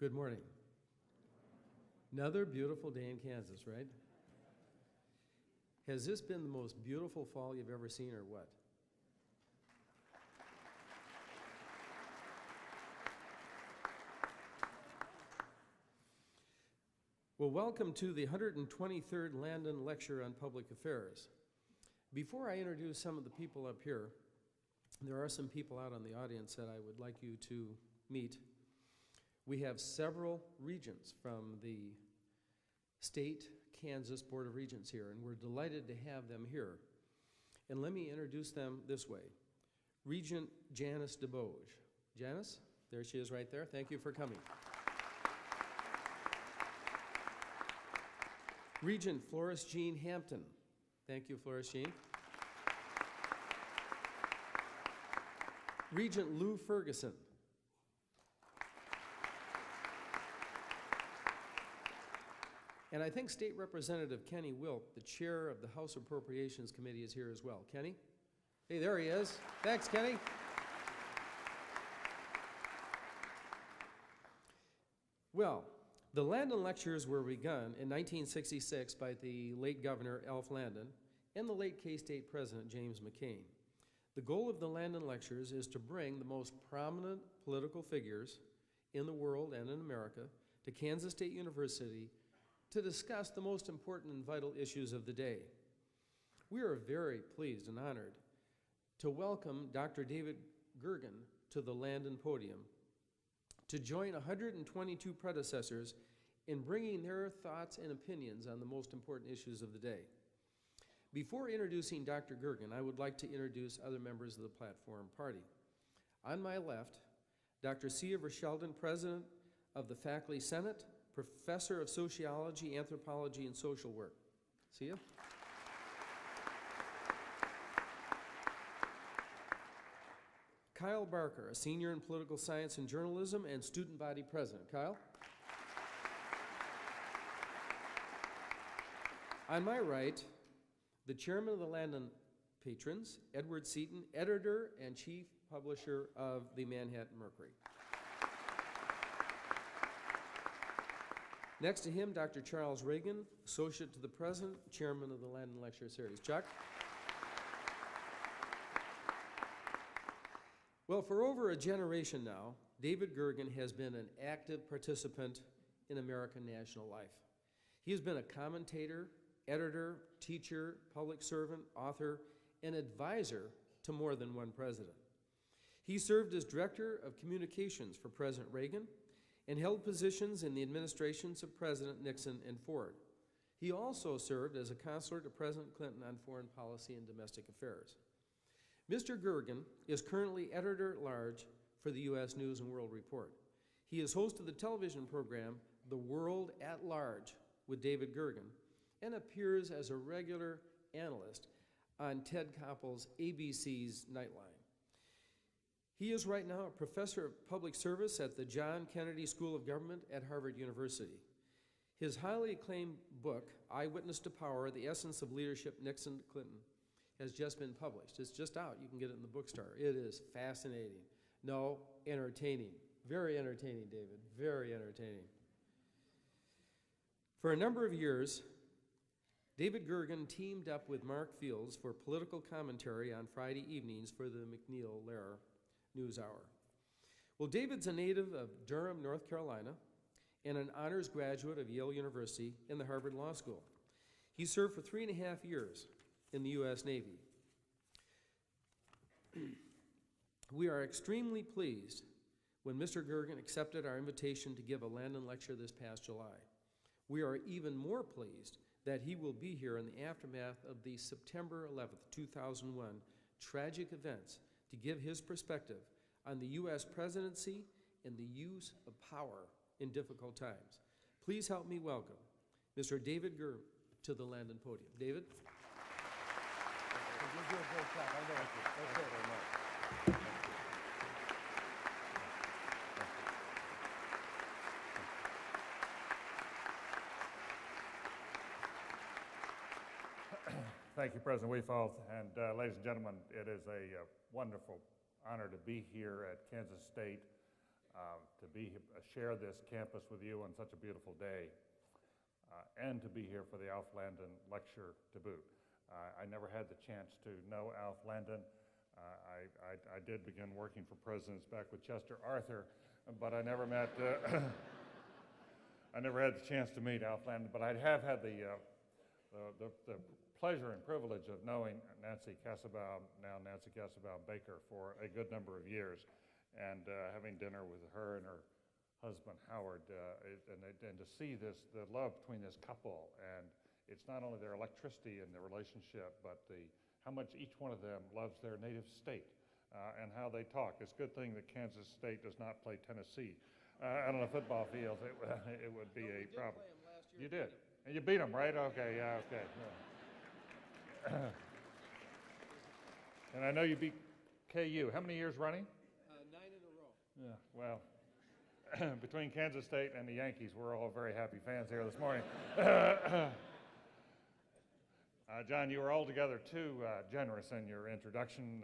Good morning. Another beautiful day in Kansas, right? Has this been the most beautiful fall you've ever seen, or what? Well, welcome to the 123rd Landon Lecture on Public Affairs. Before I introduce some of the people up here, there are some people out on the audience that I would like you to meet. We have several regents from the state Kansas Board of Regents here, and we're delighted to have them here. And let me introduce them this way. Regent Janice DeBoge. Janice, there she is right there. Thank you for coming. Regent Florence Jean Hampton. Thank you, Florence Jean. Regent Lou Ferguson. And I think State Representative Kenny Wilk, the chair of the House Appropriations Committee, is here as well. Kenny? Hey, there he is. Thanks, Kenny. Well, the Landon Lectures were begun in 1966 by the late Governor Alf Landon and the late K-State President James McCain. The goal of the Landon Lectures is to bring the most prominent political figures in the world and in America to Kansas State University to discuss the most important and vital issues of the day. We are very pleased and honored to welcome Dr. David Gergen to the Landon podium to join 122 predecessors in bringing their thoughts and opinions on the most important issues of the day. Before introducing Dr. Gergen, I would like to introduce other members of the platform party. On my left, Dr. Sia Vershelden, President of the Faculty Senate, Professor of Sociology, Anthropology, and Social Work. Sia? Kyle Barker, a senior in political science and journalism and student body president. Kyle? On my right, the chairman of the Landon Patrons, Edward Seaton, editor and chief publisher of the Manhattan Mercury. Next to him, Dr. Charles Reagan, associate to the president, chairman of the Landon Lecture Series. Chuck? Well, for over a generation now, David Gergen has been an active participant in American national life. He has been a commentator, editor, teacher, public servant, author, and advisor to more than one president. He served as director of communications for President Reagan and held positions in the administrations of President Nixon and Ford. He also served as a counselor to President Clinton on foreign policy and domestic affairs. Mr. Gergen is currently editor-at-large for the U.S. News and World Report. He is host of the television program The World at Large with David Gergen and appears as a regular analyst on Ted Koppel's ABC's Nightline. He is right now a professor of public service at the John Kennedy School of Government at Harvard University. His highly acclaimed book, Eyewitness to Power, The Essence of Leadership, Nixon to Clinton, has just been published. It's just out. You can get it in the bookstore. It is fascinating. No, entertaining. Very entertaining, David. Very entertaining. For a number of years, David Gergen teamed up with Mark Fields for political commentary on Friday evenings for the McNeil-Lehrer NewsHour. Well, David's a native of Durham, North Carolina, and an honors graduate of Yale University and the Harvard Law School. He served for 3.5 years in the U.S. Navy. We are extremely pleased when Mr. Gergen accepted our invitation to give a Landon lecture this past July. We are even more pleased that he will be here in the aftermath of the September 11th, 2001 tragic events to give his perspective on the U.S. presidency and the use of power in difficult times. Please help me welcome Mr. David Gergen to the Landon podium. David? You did a great job. I know it. Thank you very much. Thank you, President Weefald, and ladies and gentlemen, it is a wonderful honor to be here at Kansas State to share this campus with you on such a beautiful day, and to be here for the Alf Landon lecture to boot. I never had the chance to know Alf Landon. I did begin working for presidents back with Chester Arthur, but I never met, I never had the chance to meet Alf Landon, but I have had the pleasure and privilege of knowing Nancy Cassabaum, now Nancy Cassabaum Baker, for a good number of years, and having dinner with her and her husband Howard, and to see the love between this couple, and it's not only their electricity and their relationship, but how much each one of them loves their native state and how they talk. It's a good thing that Kansas State does not play Tennessee out on a football field. It would be a problem. Play 'em last year. You did, and you beat them, right? Okay, yeah, okay. Yeah. And I know you beat KU. How many years running? 9 in a row. Yeah, well, between Kansas State and the Yankees, we're all very happy fans here this morning. John, you were altogether too generous in your introduction.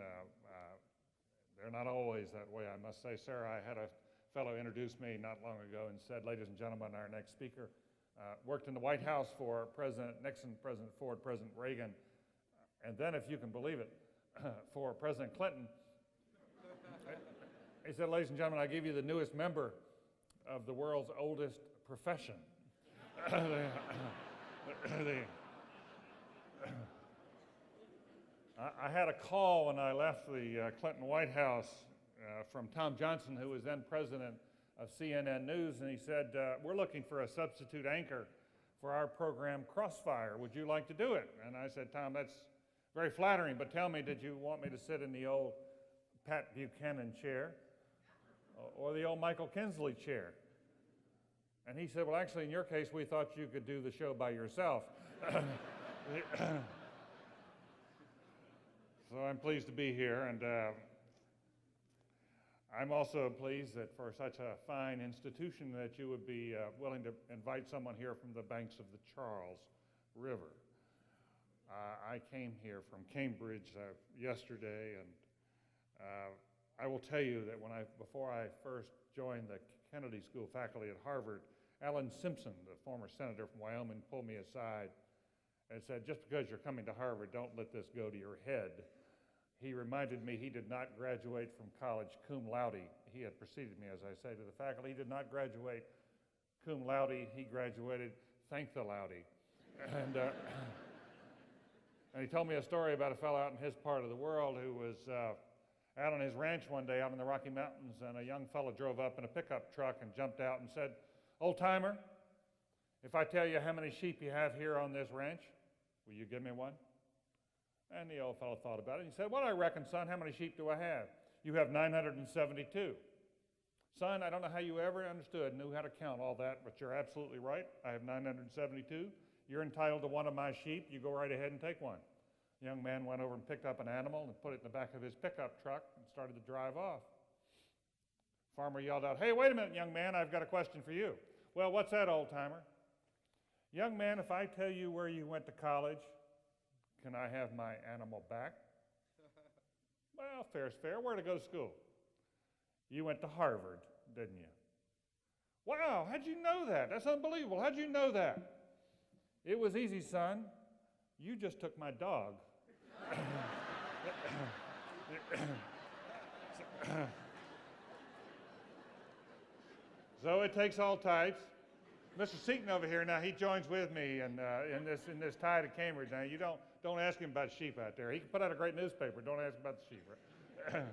They're not always that way, I must say. Sarah, I had a fellow introduce me not long ago and said, "Ladies and gentlemen, our next speaker worked in the White House for President Nixon, President Ford, President Reagan, and then, if you can believe it, for President Clinton." He said, "Ladies and gentlemen, I give you the newest member of the world's oldest profession." I had a call when I left the Clinton White House from Tom Johnson, who was then president of CNN News, and he said, "We're looking for a substitute anchor for our program Crossfire. Would you like to do it?" And I said, "Tom, that's very flattering, but tell me, did you want me to sit in the old Pat Buchanan chair or the old Michael Kinsley chair?" And he said, "Well, actually, in your case, we thought you could do the show by yourself." So I'm pleased to be here, and I'm also pleased that for such a fine institution that you would be willing to invite someone here from the banks of the Charles River. I came here from Cambridge yesterday, and I will tell you that before I first joined the Kennedy School faculty at Harvard, Alan Simpson, the former senator from Wyoming, pulled me aside and said, "Just because you're coming to Harvard, don't let this go to your head." He reminded me he did not graduate from college cum laude. He had preceded me, as I say, to the faculty. He did not graduate cum laude. He graduated thank the laude. And he told me a story about a fellow out in his part of the world who was out on his ranch one day out in the Rocky Mountains, and a young fellow drove up in a pickup truck and jumped out and said, "Old timer, if I tell you how many sheep you have here on this ranch, will you give me one?" And the old fellow thought about it, and he said, "Well, I reckon, son, how many sheep do I have?" "You have 972. "Son, I don't know how you ever knew how to count all that, but you're absolutely right. I have 972. You're entitled to one of my sheep. You go right ahead and take one." The young man went over and picked up an animal and put it in the back of his pickup truck and started to drive off. Farmer yelled out, "Hey, wait a minute, young man, I've got a question for you." "Well, what's that, old timer?" "Young man, if I tell you where you went to college, can I have my animal back?" "Well, fair's fair. Where'd I go to school?" "You went to Harvard, didn't you?" "Wow, how'd you know that? That's unbelievable. How'd you know that?" "It was easy, son. You just took my dog." So it takes all types. Mr. Seaton over here now, he joins with me in this tie to Cambridge. Now, you don't ask him about sheep out there. He can put out a great newspaper. Don't ask him about the sheep. Right?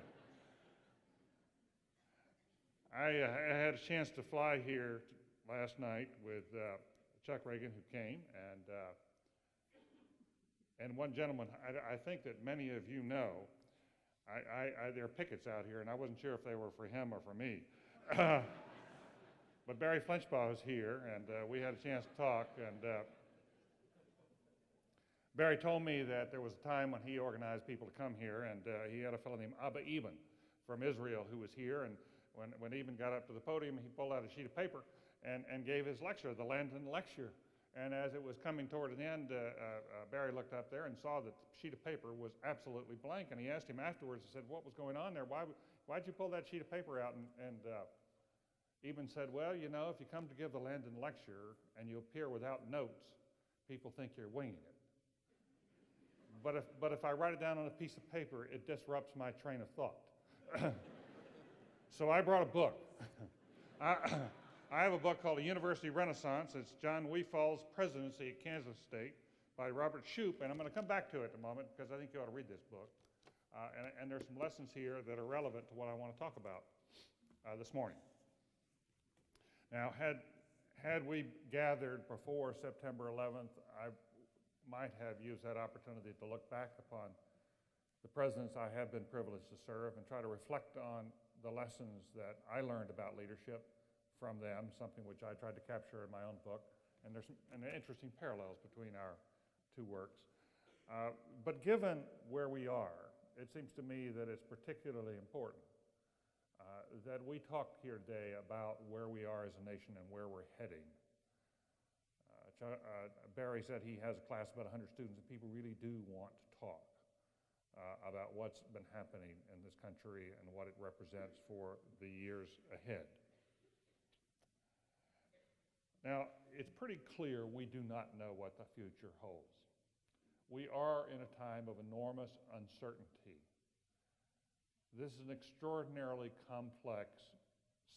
I had a chance to fly here last night with Chuck Reagan, who came, and one gentleman I think that many of you know. There are pickets out here, and I wasn't sure if they were for him or for me. But Barry Flinchbaugh is here, and we had a chance to talk. And Barry told me that there was a time when he organized people to come here, and he had a fellow named Abba Eben from Israel who was here. And when Eben got up to the podium, he pulled out a sheet of paper and gave his lecture, the Landon lecture. And as it was coming toward an end, Barry looked up there and saw that the sheet of paper was absolutely blank. And he asked him afterwards, he said, "What was going on there? Why'd you pull that sheet of paper out?" And even said, well, you know, if you come to give the Landon lecture and you appear without notes, people think you're winging it. But if I write it down on a piece of paper, it disrupts my train of thought. So I brought a book. I have a book called A University Renaissance. It's John Weefall's Presidency at Kansas State by Robert Shoup, and I'm going to come back to it in a moment because I think you ought to read this book. And there's some lessons here that are relevant to what I want to talk about this morning. Now, had we gathered before September 11th, I might have used that opportunity to look back upon the presidents I have been privileged to serve and try to reflect on the lessons that I learned about leadership from them, something which I tried to capture in my own book. And there's some interesting parallels between our two works. But given where we are, it seems to me that it's particularly important that we talk here today about where we are as a nation and where we're heading. Barry said he has a class of about 100 students, and people really do want to talk about what's been happening in this country and what it represents for the years ahead. Now, it's pretty clear we do not know what the future holds. We are in a time of enormous uncertainty. This is an extraordinarily complex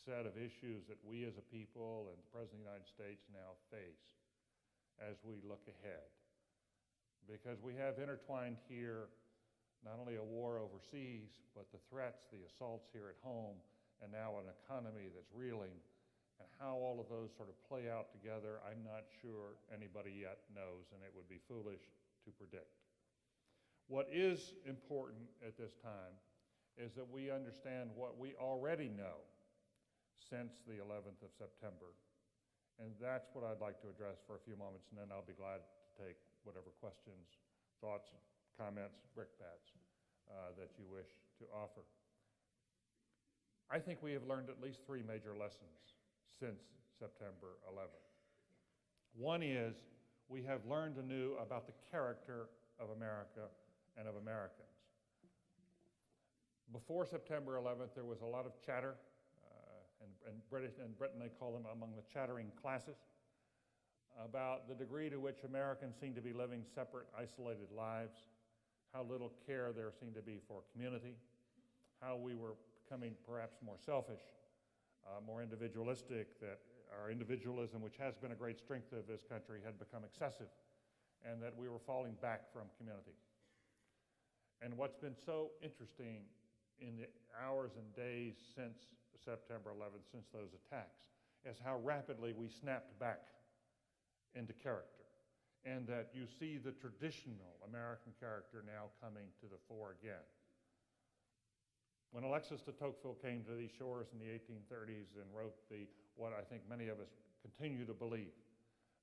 set of issues that we as a people and the President of the United States now face as we look ahead. Because we have intertwined here not only a war overseas, but the threats, the assaults here at home, and now an economy that's reeling. And how all of those sort of play out together, I'm not sure anybody yet knows, and it would be foolish to predict. What is important at this time is that we understand what we already know since the 11th of September. And that's what I'd like to address for a few moments, and then I'll be glad to take whatever questions, thoughts, comments, brickbats that you wish to offer. I think we have learned at least three major lessons since September 11th. One is we have learned anew about the character of America and of Americans. Before September 11th, there was a lot of chatter, in Britain they call them among the chattering classes, about the degree to which Americans seem to be living separate, isolated lives, how little care there seemed to be for community, how we were becoming perhaps more selfish, more individualistic, that our individualism, which has been a great strength of this country, had become excessive, and that we were falling back from community. And what's been so interesting in the hours and days since September 11th, since those attacks, is how rapidly we snapped back into character, and that you see the traditional American character now coming to the fore again. When Alexis de Tocqueville came to these shores in the 1830s and wrote what I think many of us continue to believe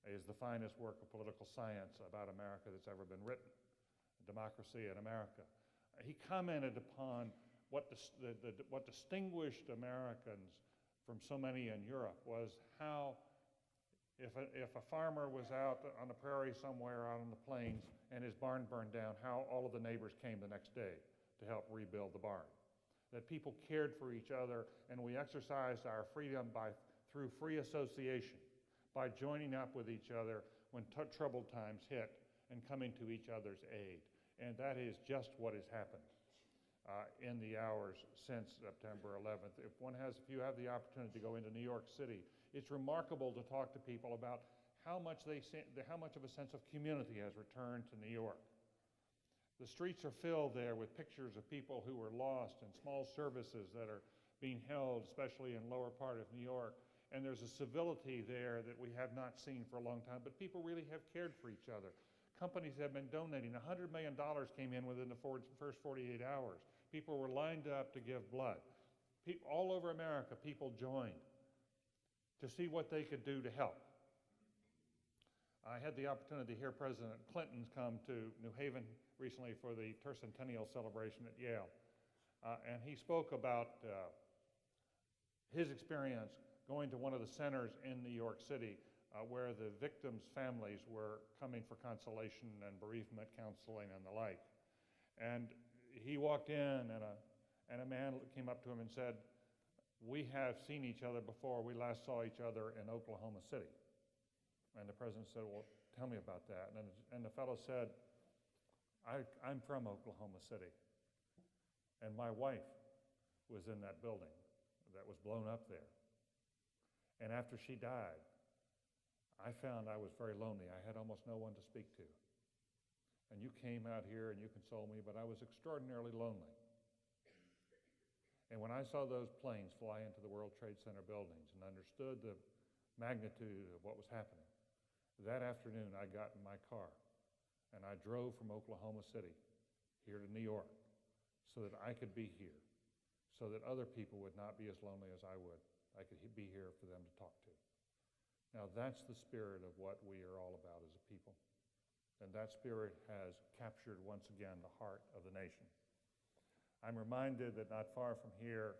is the finest work of political science about America that's ever been written, Democracy in America, he commented upon what distinguished Americans from so many in Europe was how if a farmer was out on the prairie somewhere out on the plains and his barn burned down, how all of the neighbors came the next day to help rebuild the barn. That people cared for each other, and we exercised our freedom through free association, by joining up with each other when troubled times hit and coming to each other's aid. And that is just what has happened in the hours since September 11th. If you have the opportunity to go into New York City, it's remarkable to talk to people about how much of a sense of community has returned to New York. The streets are filled there with pictures of people who were lost and small services that are being held, especially in lower part of New York. And there's a civility there that we have not seen for a long time, but people really have cared for each other. Companies have been donating. $100 million came in within the first 48 hours. People were lined up to give blood. All over America, people joined to see what they could do to help. I had the opportunity to hear President Clinton come to New Haven recently for the tercentennial celebration at Yale. And he spoke about his experience going to one of the centers in New York City where the victims' families were coming for consolation and bereavement counseling and the like. And he walked in, and a man came up to him and said, we have seen each other before. We last saw each other in Oklahoma City. And the president said, well, tell me about that. And the fellow said, I'm from Oklahoma City. And my wife was in that building that was blown up there. And after she died, I found I was very lonely. I had almost no one to speak to. And you came out here and you consoled me, but I was extraordinarily lonely. And when I saw those planes fly into the World Trade Center buildings and understood the magnitude of what was happening, that afternoon I got in my car and I drove from Oklahoma City here to New York so that I could be here, so that other people would not be as lonely as I would. I could be here for them to talk to. Now that's the spirit of what we are all about as a people. And that spirit has captured once again the heart of the nation. I'm reminded that not far from here,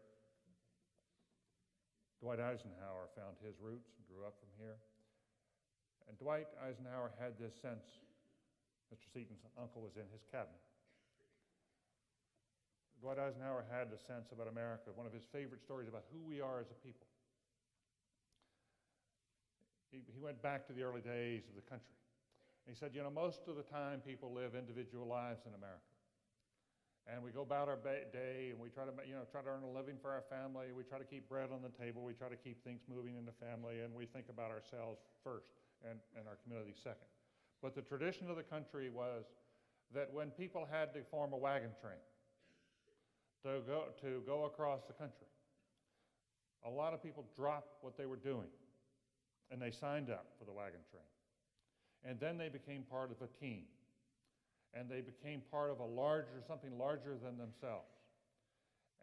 Dwight Eisenhower found his roots and grew up from here. And Dwight Eisenhower had this sense, Mr. Seaton's uncle was in his cabinet. Dwight Eisenhower had a sense about America, one of his favorite stories about who we are as a people. He went back to the early days of the country. And he said, you know, most of the time people live individual lives in America. And we go about our day and we try to earn a living for our family. We try to keep bread on the table. We try to keep things moving in the family, and we think about ourselves first and our community second. But the tradition of the country was that when people had to form a wagon train to go across the country, a lot of people dropped what they were doing and they signed up for the wagon train. And then they became part of a team. And they became part of something larger than themselves.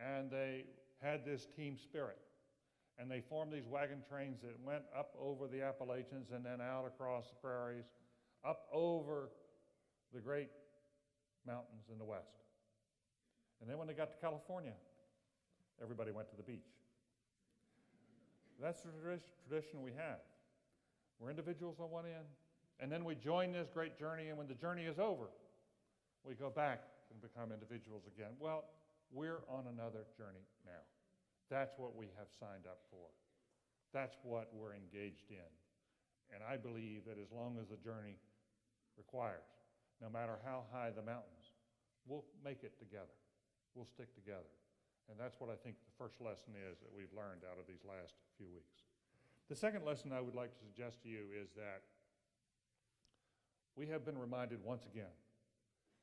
And they had this team spirit. And they formed these wagon trains that went up over the Appalachians and then out across the prairies, up over the great mountains in the west. And then when they got to California, everybody went to the beach. That's the tradition we have. We're individuals on one end, and then we join this great journey, and when the journey is over, we go back and become individuals again. Well, we're on another journey now. That's what we have signed up for. That's what we're engaged in. And I believe that as long as the journey requires, no matter how high the mountains, we'll make it together. We'll stick together. And that's what I think the first lesson is that we've learned out of these last few weeks. The second lesson I would like to suggest to you is that we have been reminded once again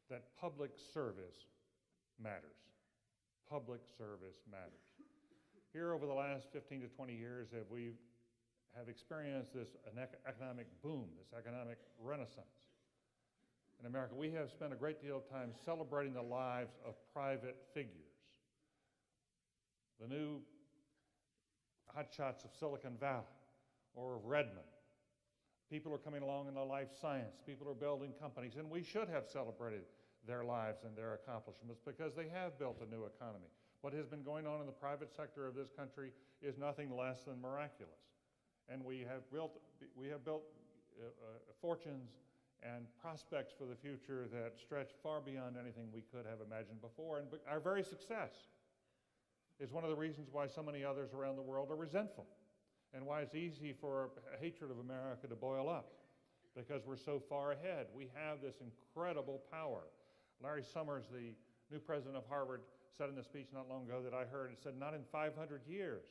that public service matters. Public service matters. Here over the last 15 to 20 years, we have experienced this economic boom, this economic renaissance. In America, we have spent a great deal of time celebrating the lives of private figures. The new hotshots of Silicon Valley or of Redmond. People are coming along in the life science. People are building companies, and we should have celebrated their lives and their accomplishments because they have built a new economy. What has been going on in the private sector of this country is nothing less than miraculous. And we have built fortunes and prospects for the future that stretch far beyond anything we could have imagined before. And our very success is one of the reasons why so many others around the world are resentful and why it's easy for a hatred of America to boil up because we're so far ahead. We have this incredible power. Larry Summers, the new president of Harvard, said in a speech not long ago that I heard, it said, not in 500 years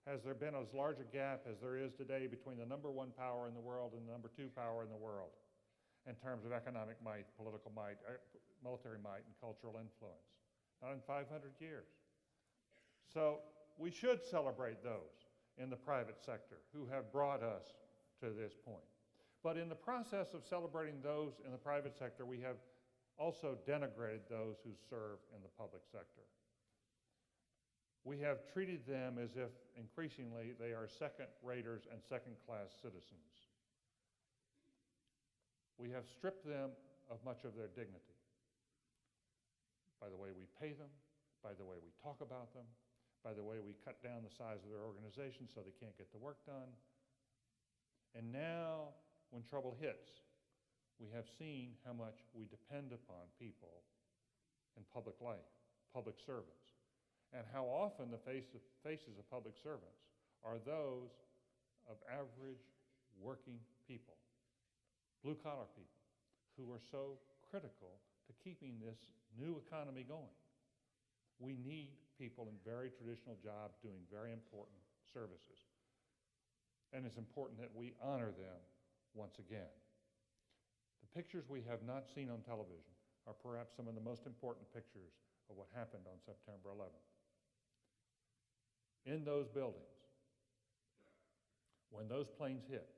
has there been as large a gap as there is today between the number one power in the world and the number two power in the world in terms of economic might, political might, military might, and cultural influence. Not in 500 years. So we should celebrate those in the private sector who have brought us to this point. But in the process of celebrating those in the private sector, we have also denigrated those who serve in the public sector. We have treated them as if increasingly they are second-raters and second-class citizens. We have stripped them of much of their dignity by the way we pay them, by the way we talk about them, by the way we cut down the size of their organization so they can't get the work done. And now, when trouble hits, we have seen how much we depend upon people in public life, public service. and how often the faces of public servants are those of average working people, blue-collar people, who are so critical to keeping this new economy going. We need people in very traditional jobs doing very important services. And it's important that we honor them once again. The pictures we have not seen on television are perhaps some of the most important pictures of what happened on September 11th. In those buildings, when those planes hit,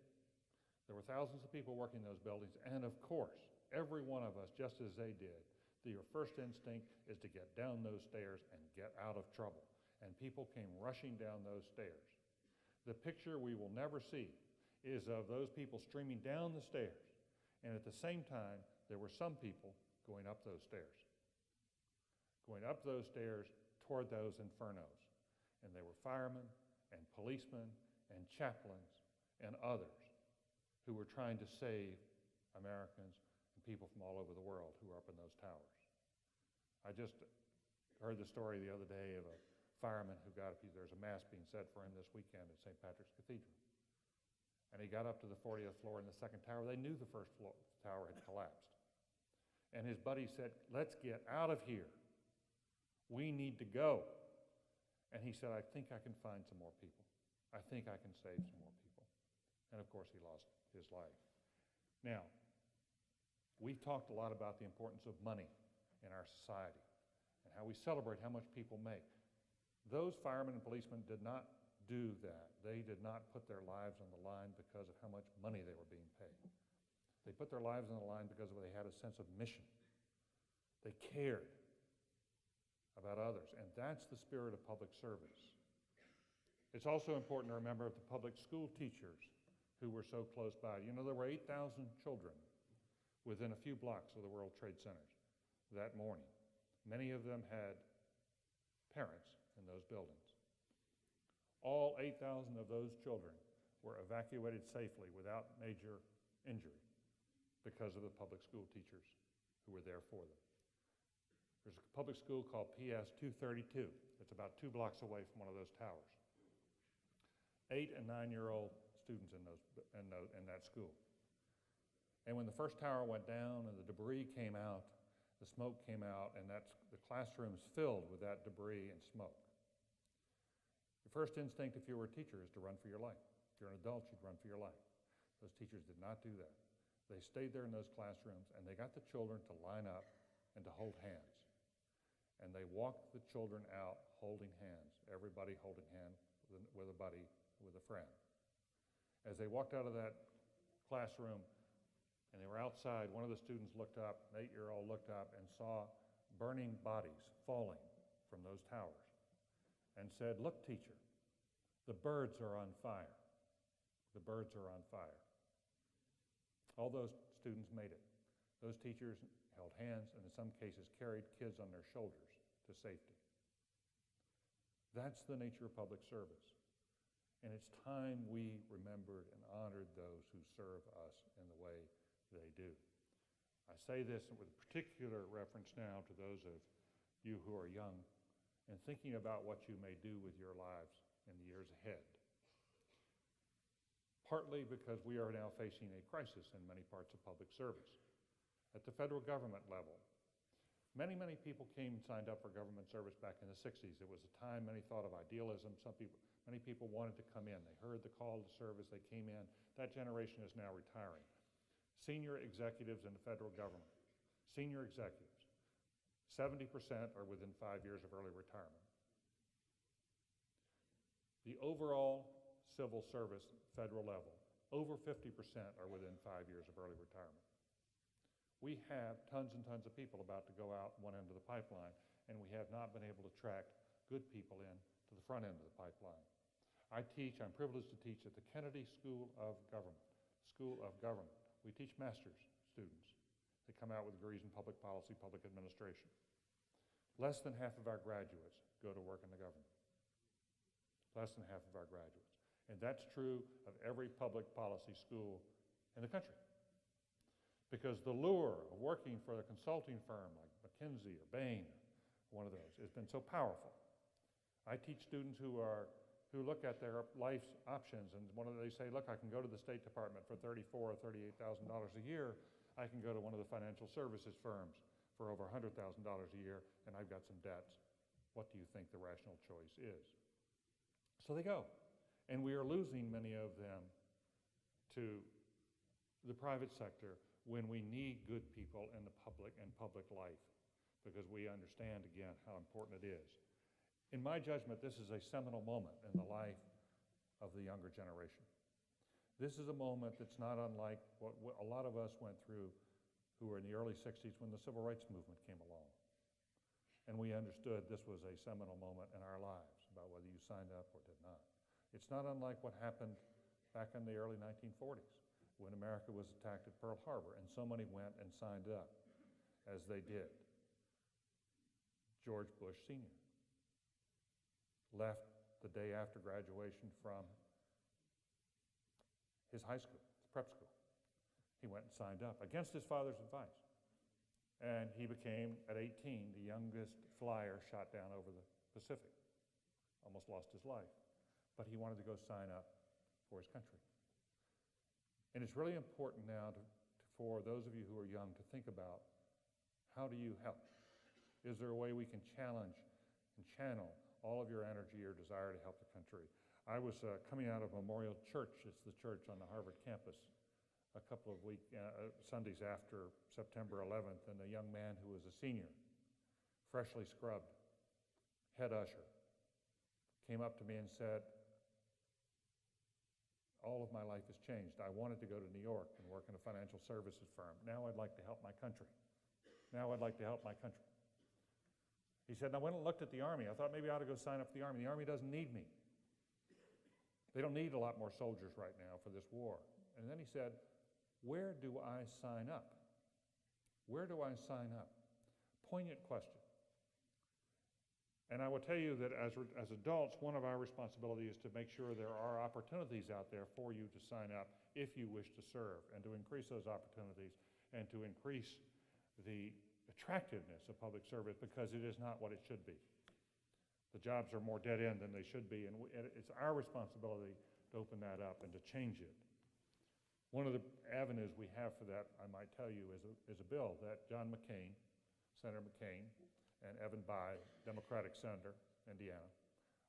there were thousands of people working in those buildings, and of course, every one of us, just as they did, your first instinct is to get down those stairs and get out of trouble. And people came rushing down those stairs. The picture we will never see is of those people streaming down the stairs, and at the same time, there were some people going up those stairs toward those infernos. And they were firemen and policemen and chaplains and others who were trying to save Americans and people from all over the world who were up in those towers. I just heard the story the other day of a fireman who got up. There's a mass being said for him this weekend at St. Patrick's Cathedral. And he got up to the 40th floor in the second tower. They knew the first tower had collapsed. And his buddy said, "Let's get out of here. We need to go." And he said, "I think I can find some more people. I think I can save some more people." And of course, he lost his life. Now, we've talked a lot about the importance of money in our society and how we celebrate how much people make. Those firemen and policemen did not do that. They did not put their lives on the line because of how much money they were being paid. They put their lives on the line because they had a sense of mission. They cared about others, and that's the spirit of public service. It's also important to remember the public school teachers who were so close by. You know, there were 8,000 children within a few blocks of the World Trade Centers that morning. Many of them had parents in those buildings. All 8,000 of those children were evacuated safely without major injury because of the public school teachers who were there for them. There's a public school called PS 232. It's about 2 blocks away from one of those towers. 8- and 9-year-old students in that school. And when the first tower went down and the debris came out, the smoke came out, and the classrooms filled with that debris and smoke. Your first instinct if you were a teacher is to run for your life. If you're an adult, you'd run for your life. Those teachers did not do that. They stayed there in those classrooms, and they got the children to line up and to hold hands. And they walked the children out holding hands, everybody holding hands with a buddy, with a friend. As they walked out of that classroom and they were outside, one of the students looked up, an 8-year-old looked up and saw burning bodies falling from those towers and said, "Look, teacher, the birds are on fire. The birds are on fire." All those students made it. Those teachers held hands and in some cases carried kids on their shoulders to safety. That's the nature of public service. And it's time we remembered and honored those who serve us in the way they do. I say this with particular reference now to those of you who are young and thinking about what you may do with your lives in the years ahead. Partly because we are now facing a crisis in many parts of public service. At the federal government level, many people came and signed up for government service back in the 60s. It was a time many thought of idealism. Many people wanted to come in. They heard the call to service. They came in. That generation is now retiring. Senior executives in the federal government, senior executives, 70% are within 5 years of early retirement. The overall civil service, federal level, over 50% are within 5 years of early retirement. We have tons and tons of people about to go out one end of the pipeline, and we have not been able to attract good people in to the front end of the pipeline. I'm privileged to teach at the Kennedy School of Government. We teach master's students. They come out with degrees in public policy, public administration. Less than half of our graduates go to work in the government. Less than half of our graduates. And that's true of every public policy school in the country. Because the lure of working for a consulting firm like McKinsey or Bain, one of those, has been so powerful I teach students who look at their life's options, and they say, look, I can go to the State Department for $34,000 or $38,000 a year. I can go to one of the financial services firms for over $100,000 a year, and I've got some debts. What do you think the rational choice is? So they go. And we are losing many of them to the private sector when we need good people in the public and public life, because we understand, again, how important it is. In my judgment, this is a seminal moment in the life of the younger generation. This is a moment that's not unlike what a lot of us went through who were in the early 60s when the Civil Rights Movement came along. And we understood this was a seminal moment in our lives about whether you signed up or did not. It's not unlike what happened back in the early 1940s when America was attacked at Pearl Harbor, and so many went and signed up as they did. George Bush Sr. left the day after graduation from his high school, his prep school. He went and signed up against his father's advice. And he became, at 18, the youngest flyer shot down over the Pacific. Almost lost his life. But he wanted to go sign up for his country. And it's really important now for those of you who are young to think about, how do you help? Is there a way we can challenge and channel all of your energy or desire to help the country? I was coming out of Memorial Church. It's the church on the Harvard campus a couple of Sundays after September 11th, and a young man who was a senior, freshly scrubbed, head usher, came up to me and said, all of my life has changed. I wanted to go to New York and work in a financial services firm. Now I'd like to help my country. Now I'd like to help my country. He said, I went and looked at the Army. I thought maybe I ought to go sign up for the Army. The Army doesn't need me. They don't need a lot more soldiers right now for this war. And then he said, where do I sign up? Where do I sign up? Poignant question. And I will tell you that as adults, one of our responsibilities is to make sure there are opportunities out there for you to sign up if you wish to serve, and to increase those opportunities and to increase the attractiveness of public service, because it is not what it should be. The jobs are more dead end than they should be, and it's our responsibility to open that up and to change it. One of the avenues we have for that, I might tell you, is a bill that John McCain, Senator McCain, and Evan Bayh, Democratic Senator, Indiana,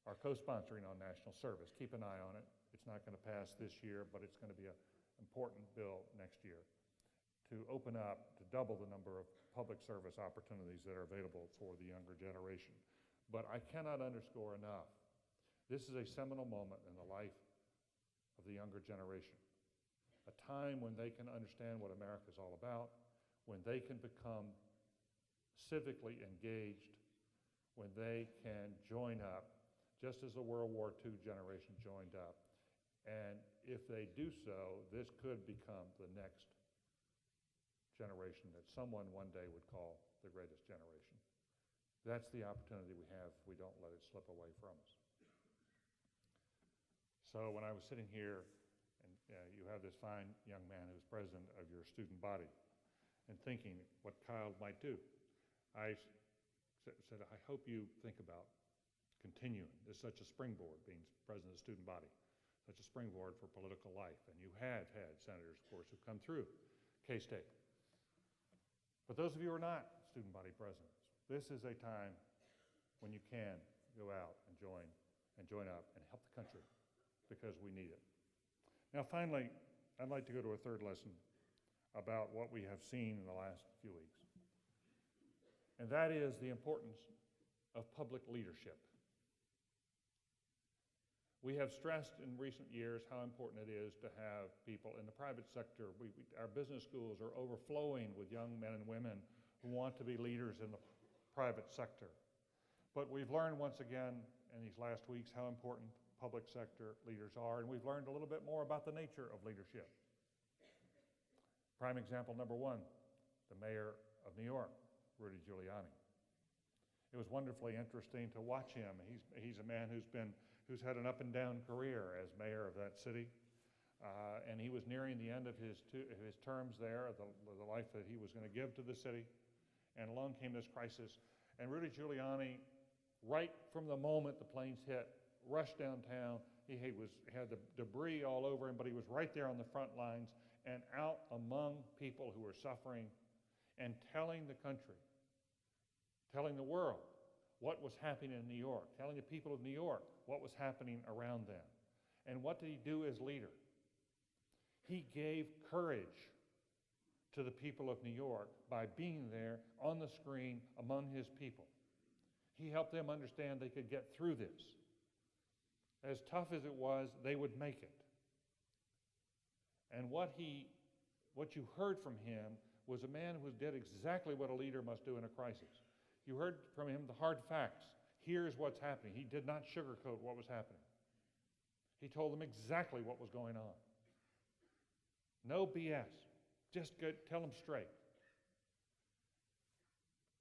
are co-sponsoring on national service. Keep an eye on it. It's not going to pass this year, but it's going to be an important bill next year to open up, to double the number of public service opportunities that are available for the younger generation. But I cannot underscore enough, this is a seminal moment in the life of the younger generation. A time when they can understand what America is all about, when they can become civically engaged, when they can join up, just as the World War II generation joined up. And if they do so, this could become the next generation that someone one day would call the greatest generation. That's the opportunity we have if we don't let it slip away from us. So when I was sitting here, and you have this fine young man who's president of your student body, and thinking what Kyle might do, I said, I hope you think about continuing. There's such a springboard, being president of the student body, such a springboard for political life. And you have had senators, of course, who've come through K-State. But those of you who are not student body presidents, this is a time when you can go out and join up and help the country, because we need it. Now finally, I'd like to go to a third lesson about what we have seen in the last few weeks. And that is the importance of public leadership. We have stressed in recent years how important it is to have people in the private sector. Our business schools are overflowing with young men and women who want to be leaders in the private sector. But we've learned once again in these last weeks how important public sector leaders are, and we've learned a little bit more about the nature of leadership. Prime example number one, the mayor of New York, Rudy Giuliani. It was wonderfully interesting to watch him. He's a man who's had an up and down career as mayor of that city, and he was nearing the end of his terms there, the life that he was going to give to the city, and along came this crisis. And Rudy Giuliani right from the moment the planes hit, rushed downtown. He had the debris all over him, but he was right there on the front lines and out among people who were suffering and telling the country, telling the world what was happening in New York, telling the people of New York what was happening around them. And what did he do as leader? He gave courage to the people of New York by being there on the screen among his people. He helped them understand they could get through this. As tough as it was, they would make it. And what you heard from him was a man who did exactly what a leader must do in a crisis. You heard from him the hard facts. Here's what's happening. He did not sugarcoat what was happening. He told them exactly what was going on. No BS. Just tell them straight.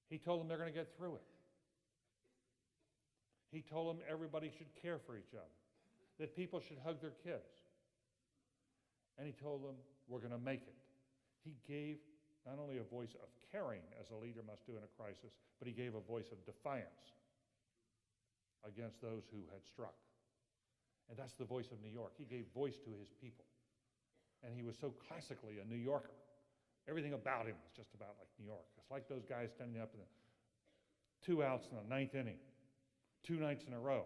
He told them they're going to get through it. He told them everybody should care for each other, that people should hug their kids. And he told them, we're going to make it. He gave not only a voice of caring, as a leader must do in a crisis, but he gave a voice of defiance against those who had struck. And that's the voice of New York. He gave voice to his people. And he was so classically a New Yorker. Everything about him was just about like New York. It's like those guys standing up in the 2 outs in the 9th inning, 2 nights in a row.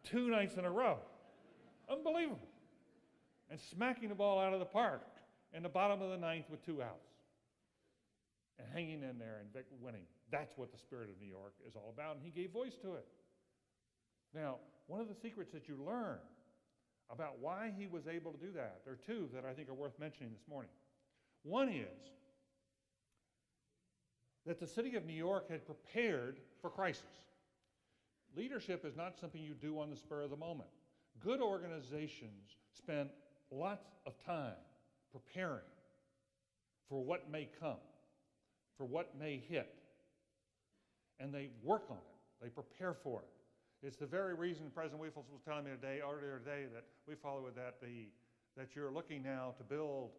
2 nights in a row. Unbelievable. And smacking the ball out of the park in the bottom of the 9th with 2 outs. And hanging in there and winning. That's what the spirit of New York is all about, and he gave voice to it. Now, one of the secrets that you learn about why he was able to do that, there are 2 that I think are worth mentioning this morning. One is that the city of New York had prepared for crisis. Leadership is not something you do on the spur of the moment. Good organizations spend lots of time preparing for what may come, for what may hit, and they work on it. They prepare for it. It's the very reason President Weefels was telling me earlier today that we follow with that you're looking now to build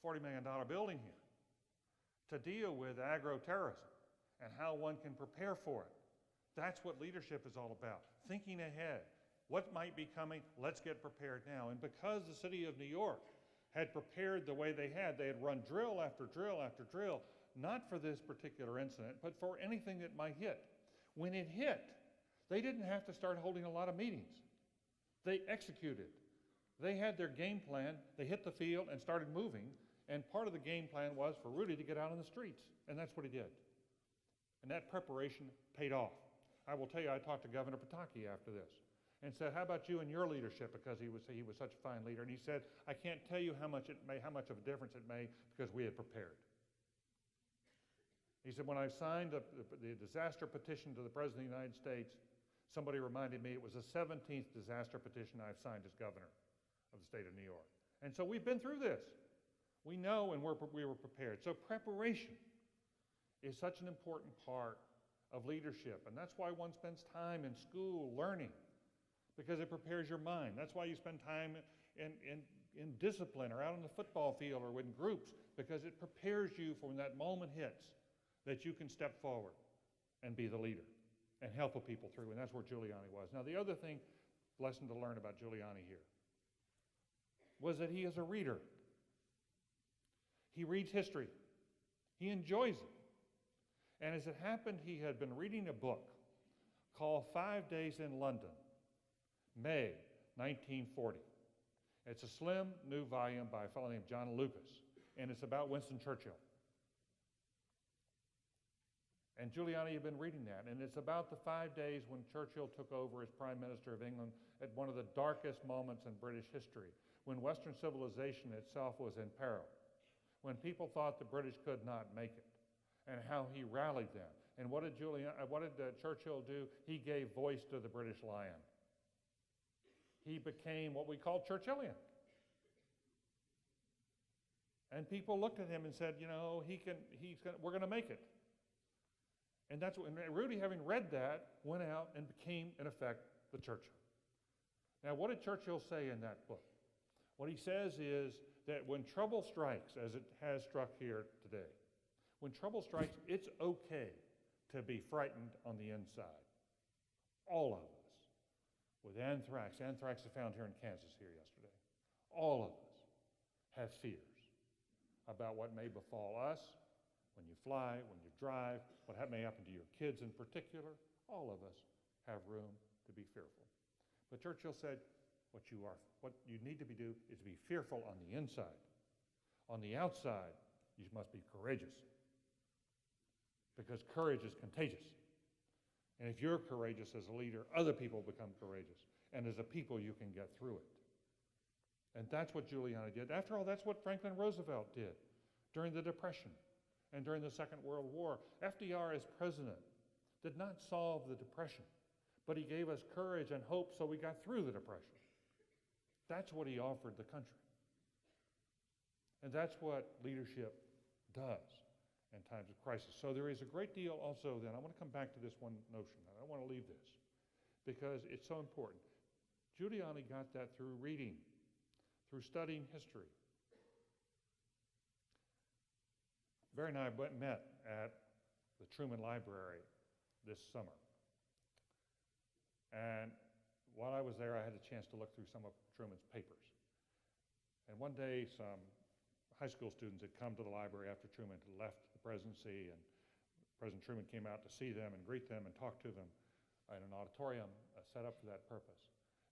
a $40 million building here to deal with agro-terrorism and how one can prepare for it. That's what leadership is all about, thinking ahead. What might be coming? Let's get prepared now. And because the city of New York had prepared the way they had run drill after drill after drill, not for this particular incident, but for anything that might hit. When it hit, they didn't have to start holding a lot of meetings. They executed. They had their game plan. They hit the field and started moving. And part of the game plan was for Rudy to get out on the streets. And that's what he did. And that preparation paid off. I will tell you, I talked to Governor Pataki after this and said, how about you and your leadership? Because he was such a fine leader. And he said, I can't tell you how much of a difference it made because we had prepared. He said, when I signed the disaster petition to the President of the United States, somebody reminded me it was the 17th disaster petition I've signed as governor of the state of New York. And so we've been through this. We know and we were prepared. So preparation is such an important part of leadership. And that's why one spends time in school learning, because it prepares your mind. That's why you spend time in discipline or out on the football field or in groups, because it prepares you for when that moment hits that you can step forward and be the leader and help people through. And that's where Giuliani was. Now, the other lesson to learn about Giuliani here was that he is a reader. He reads history. He enjoys it. And as it happened, he had been reading a book called 5 Days in London, May 1940. It's a slim, new volume by a fellow named John Lucas, and it's about Winston Churchill. And Giuliani had been reading that, and it's about the 5 days when Churchill took over as Prime Minister of England at one of the darkest moments in British history, when Western civilization itself was in peril, when people thought the British could not make it, and how he rallied them. And what did Churchill do? He gave voice to the British Lion. He became what we call Churchillian. And people looked at him and said, you know, we're going to make it. And that's when Rudy, having read that, went out and became, in effect, the Churchill. Now, what did Churchill say in that book? What he says is that when trouble strikes, as it has struck here today, when trouble strikes, it's okay to be frightened on the inside. all of us, with anthrax is found here in Kansas here yesterday, all of us have fears about what may befall us when you fly, when you drive, what may happen to your kids in particular. All of us have room to be fearful. But Churchill said, what you need to do is to be fearful on the inside. On the outside, you must be courageous, because courage is contagious. And if you're courageous as a leader, other people become courageous. And as a people, you can get through it. And that's what Giuliani did. After all, that's what Franklin Roosevelt did during the Depression and during the Second World War. FDR, as president, did not solve the Depression, but he gave us courage and hope so we got through the Depression. That's what he offered the country. And that's what leadership does in times of crisis. So there is a great deal also then. I want to come back to this one notion. I don't want to leave this because it's so important. Giuliani got that through reading, through studying history. Barry and I met at the Truman Library this summer. And while I was there, I had a chance to look through some of Truman's papers. And one day, some high school students had come to the library after Truman had left the presidency, and President Truman came out to see them and greet them and talk to them in an auditorium set up for that purpose.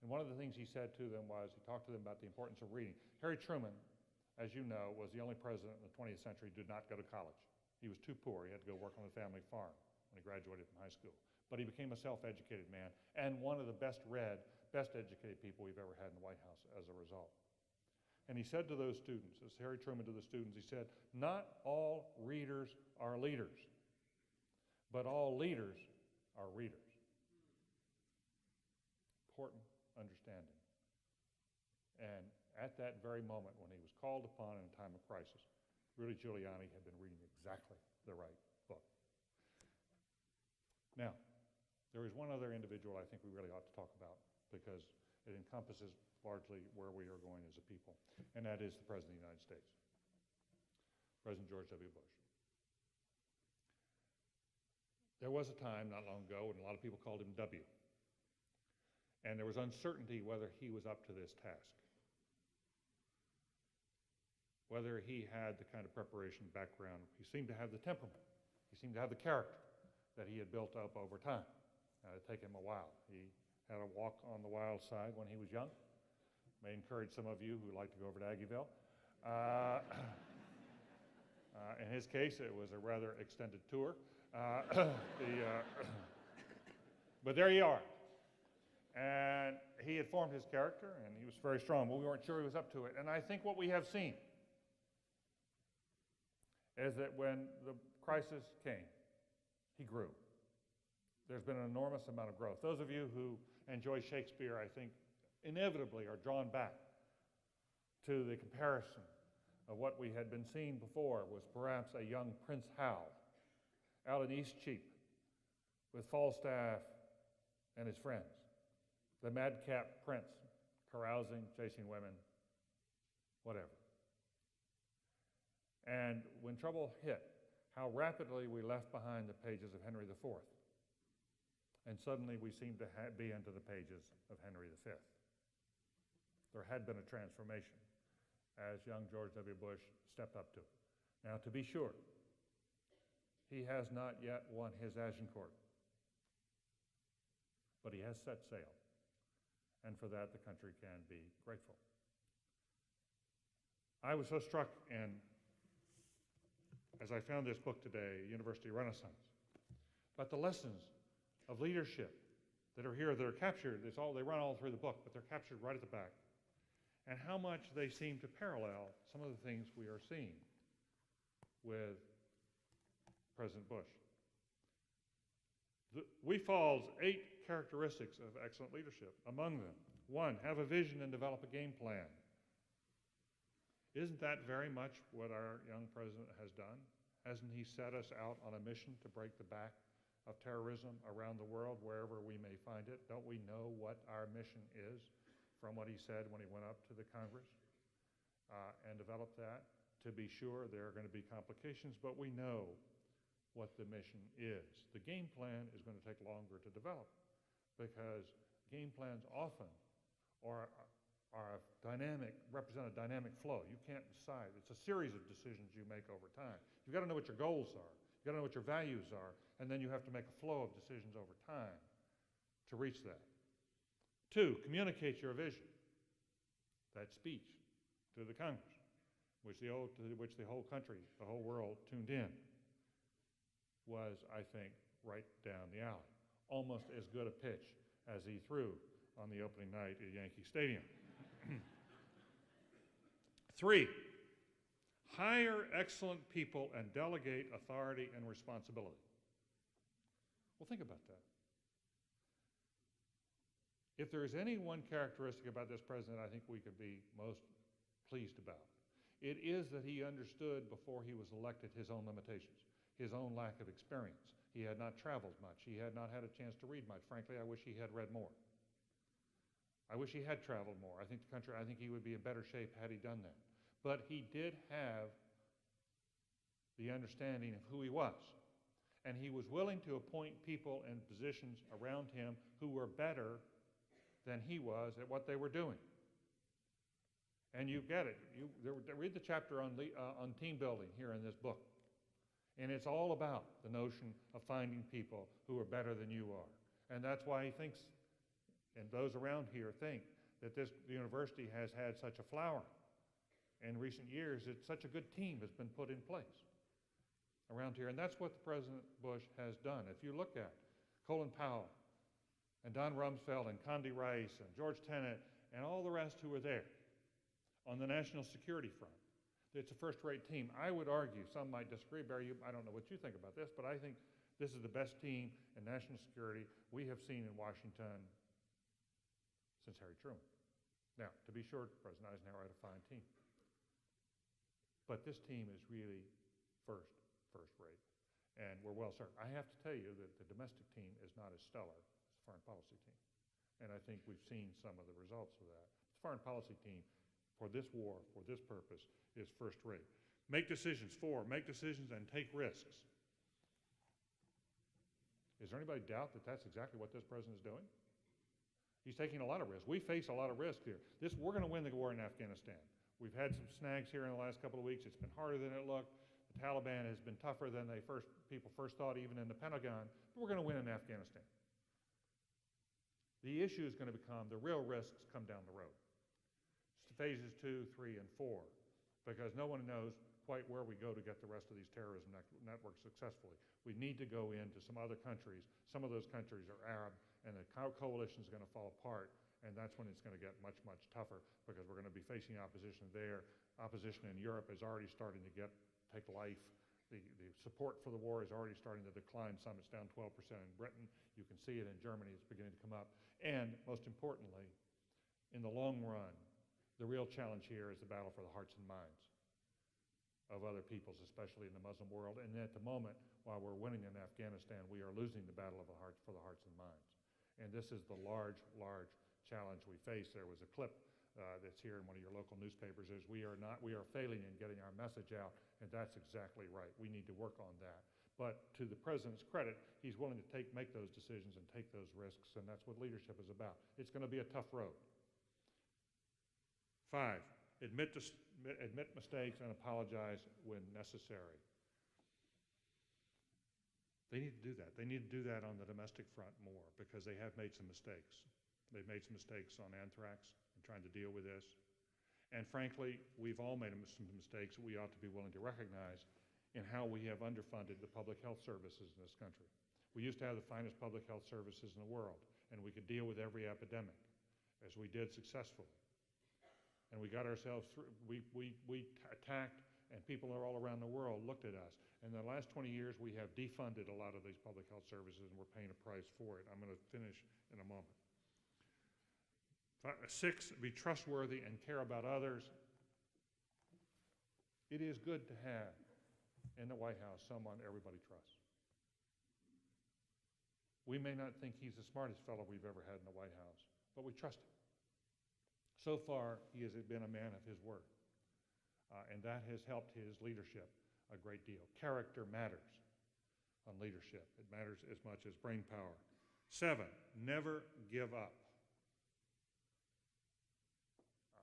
And one of the things he said to them was, he talked to them about the importance of reading. Harry Truman, as you know, was the only president in the 20th century who did not go to college. He was too poor. He had to go work on the family farm when he graduated from high school. But he became a self-educated man and one of the best read, best educated people we've ever had in the White House as a result. And he said to those students, as Harry Truman to the students, he said, not all readers are leaders, but all leaders are readers. Important understanding. And at that very moment when he was called upon in a time of crisis, Rudy Giuliani had been reading exactly the right book. Now, there is one other individual I think we really ought to talk about because it encompasses largely where we are going as a people, and that is the President of the United States, President George W. Bush. There was a time not long ago when a lot of people called him W, and there was uncertainty whether he was up to this task, whether he had the kind of preparation background. He seemed to have the temperament. He seemed to have the character that he had built up over time. It had taken him a while. He had a walk on the wild side when he was young. May encourage some of you who like to go over to Aggieville. In his case, it was a rather extended tour. But there you are. And he had formed his character, and he was very strong, but we weren't sure he was up to it. And I think what we have seen is that when the crisis came, he grew. There's been an enormous amount of growth. Those of you who enjoy Shakespeare, I think, inevitably are drawn back to the comparison of what we had been seeing before was perhaps a young Prince Hal out in Eastcheap with Falstaff and his friends, the madcap prince, carousing, chasing women, whatever. And when trouble hit, how rapidly we left behind the pages of Henry IV. And suddenly we seemed to be into the pages of Henry V. There had been a transformation as young George W. Bush stepped up to it. Now, to be sure, he has not yet won his Agincourt, but he has set sail, and for that the country can be grateful. I was so struck as I found this book today, University Renaissance, but the lessons of leadership that are here, that are captured, they run all through the book, but they're captured right at the back, and how much they seem to parallel some of the things we are seeing with President Bush. We falls 8 characteristics of excellent leadership. Among them, 1, have a vision and develop a game plan. Isn't that very much what our young president has done? Hasn't he set us out on a mission to break the back of terrorism around the world, wherever we may find it? Don't we know what our mission is from what he said when he went up to the Congress and developed that? To be sure, there are going to be complications, but we know what the mission is. The game plan is going to take longer to develop, because game plans often represent a dynamic flow. You can't decide. It's a series of decisions you make over time. You've got to know what your goals are. You've got to know what your values are, and then you have to make a flow of decisions over time to reach that. 2, communicate your vision. That speech to the Congress, which the whole country, the whole world tuned in, was, I think, right down the alley. Almost as good a pitch as he threw on the opening night at Yankee Stadium. 3, hire excellent people and delegate authority and responsibility. Well, think about that. If there is any one characteristic about this president I think we could be most pleased about, it is that he understood before he was elected his own limitations, his own lack of experience. He had not traveled much. He had not had a chance to read much. Frankly, I wish he had read more. I wish he had traveled more. I think he would be in better shape had he done that. But he did have the understanding of who he was. And he was willing to appoint people in positions around him who were better than he was at what they were doing. And you get it. Read the chapter on team building here in this book. And it's all about the notion of finding people who are better than you are. And that's why he thinks, and those around here think, that the university has had such a flower in recent years. It's such a good team has been put in place around here. And that's what President Bush has done. If you look at Colin Powell and Don Rumsfeld and Condi Rice and George Tenet and all the rest who were there on the national security front, it's a first-rate team. I would argue, some might disagree, Barry, I don't know what you think about this, but I think this is the best team in national security we have seen in Washington since Harry Truman. Now, to be sure, President Eisenhower had a fine team. But this team is really first rate, and we're well served. I have to tell you that the domestic team is not as stellar as the foreign policy team, and I think we've seen some of the results of that. The foreign policy team, for this war, for this purpose, is first rate. Make decisions. 4, make decisions and take risks. Is there anybody doubt that that's exactly what this president is doing? He's taking a lot of risks. We face a lot of risk here. We're going to win the war in Afghanistan. We've had some snags here in the last couple of weeks. It's been harder than it looked. The Taliban has been tougher than people first thought, even in the Pentagon. But we're going to win in Afghanistan. The issue is going to become the real risks come down the road. Phases 2, 3, and 4, because no one knows quite where we go to get the rest of these terrorism networks successfully. We need to go into some other countries. Some of those countries are Arab, and the coalition is going to fall apart, and that's when it's going to get much, much tougher, because we're going to be facing opposition there. Opposition in Europe is already starting to take life. The support for the war is already starting to decline some. It's down 12% in Britain. You can see it in Germany. It's beginning to come up. And most importantly, in the long run, the real challenge here is the battle for the hearts and minds of other peoples, especially in the Muslim world. And at the moment, while we're winning in Afghanistan, we are losing the battle for the hearts and minds. And this is the large, large challenge we face. There was a clip that's here in one of your local newspapers, is we are failing in getting our message out, and that's exactly right. We need to work on that. But to the president's credit, he's willing to make those decisions and take those risks, and that's what leadership is about. It's going to be a tough road. 5, admit mistakes and apologize when necessary. They need to do that. They need to do that on the domestic front more, because they have made some mistakes. They've made some mistakes on anthrax and trying to deal with this. And frankly, we've all made some mistakes that we ought to be willing to recognize in how we have underfunded the public health services in this country. We used to have the finest public health services in the world, and we could deal with every epidemic, as we did successfully. And we got ourselves through, we attacked, and people all around the world looked at us. In the last 20 years, we have defunded a lot of these public health services, and we're paying a price for it. I'm going to finish in a moment. 6, be trustworthy and care about others. It is good to have in the White House someone everybody trusts. We may not think he's the smartest fellow we've ever had in the White House, but we trust him. So far, he has been a man of his word, and that has helped his leadership a great deal. Character matters on leadership. It matters as much as brain power. 7, never give up.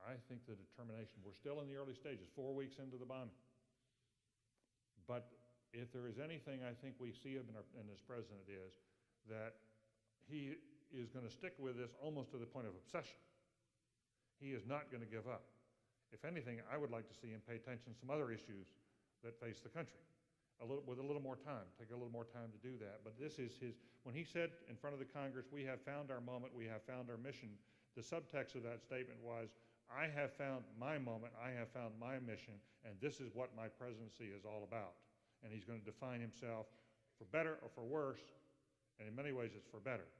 I think the determination, we're still in the early stages, 4 weeks into the bombing. But if there is anything I think we see in this president is that he is going to stick with this almost to the point of obsession. He is not going to give up. If anything, I would like to see him pay attention to some other issues that face the country with a little more time, take a little more time to do that. But this is his, when he said in front of the Congress, we have found our moment, we have found our mission, the subtext of that statement was, I have found my moment, I have found my mission, and this is what my presidency is all about. And he's going to define himself for better or for worse, and in many ways it's for better.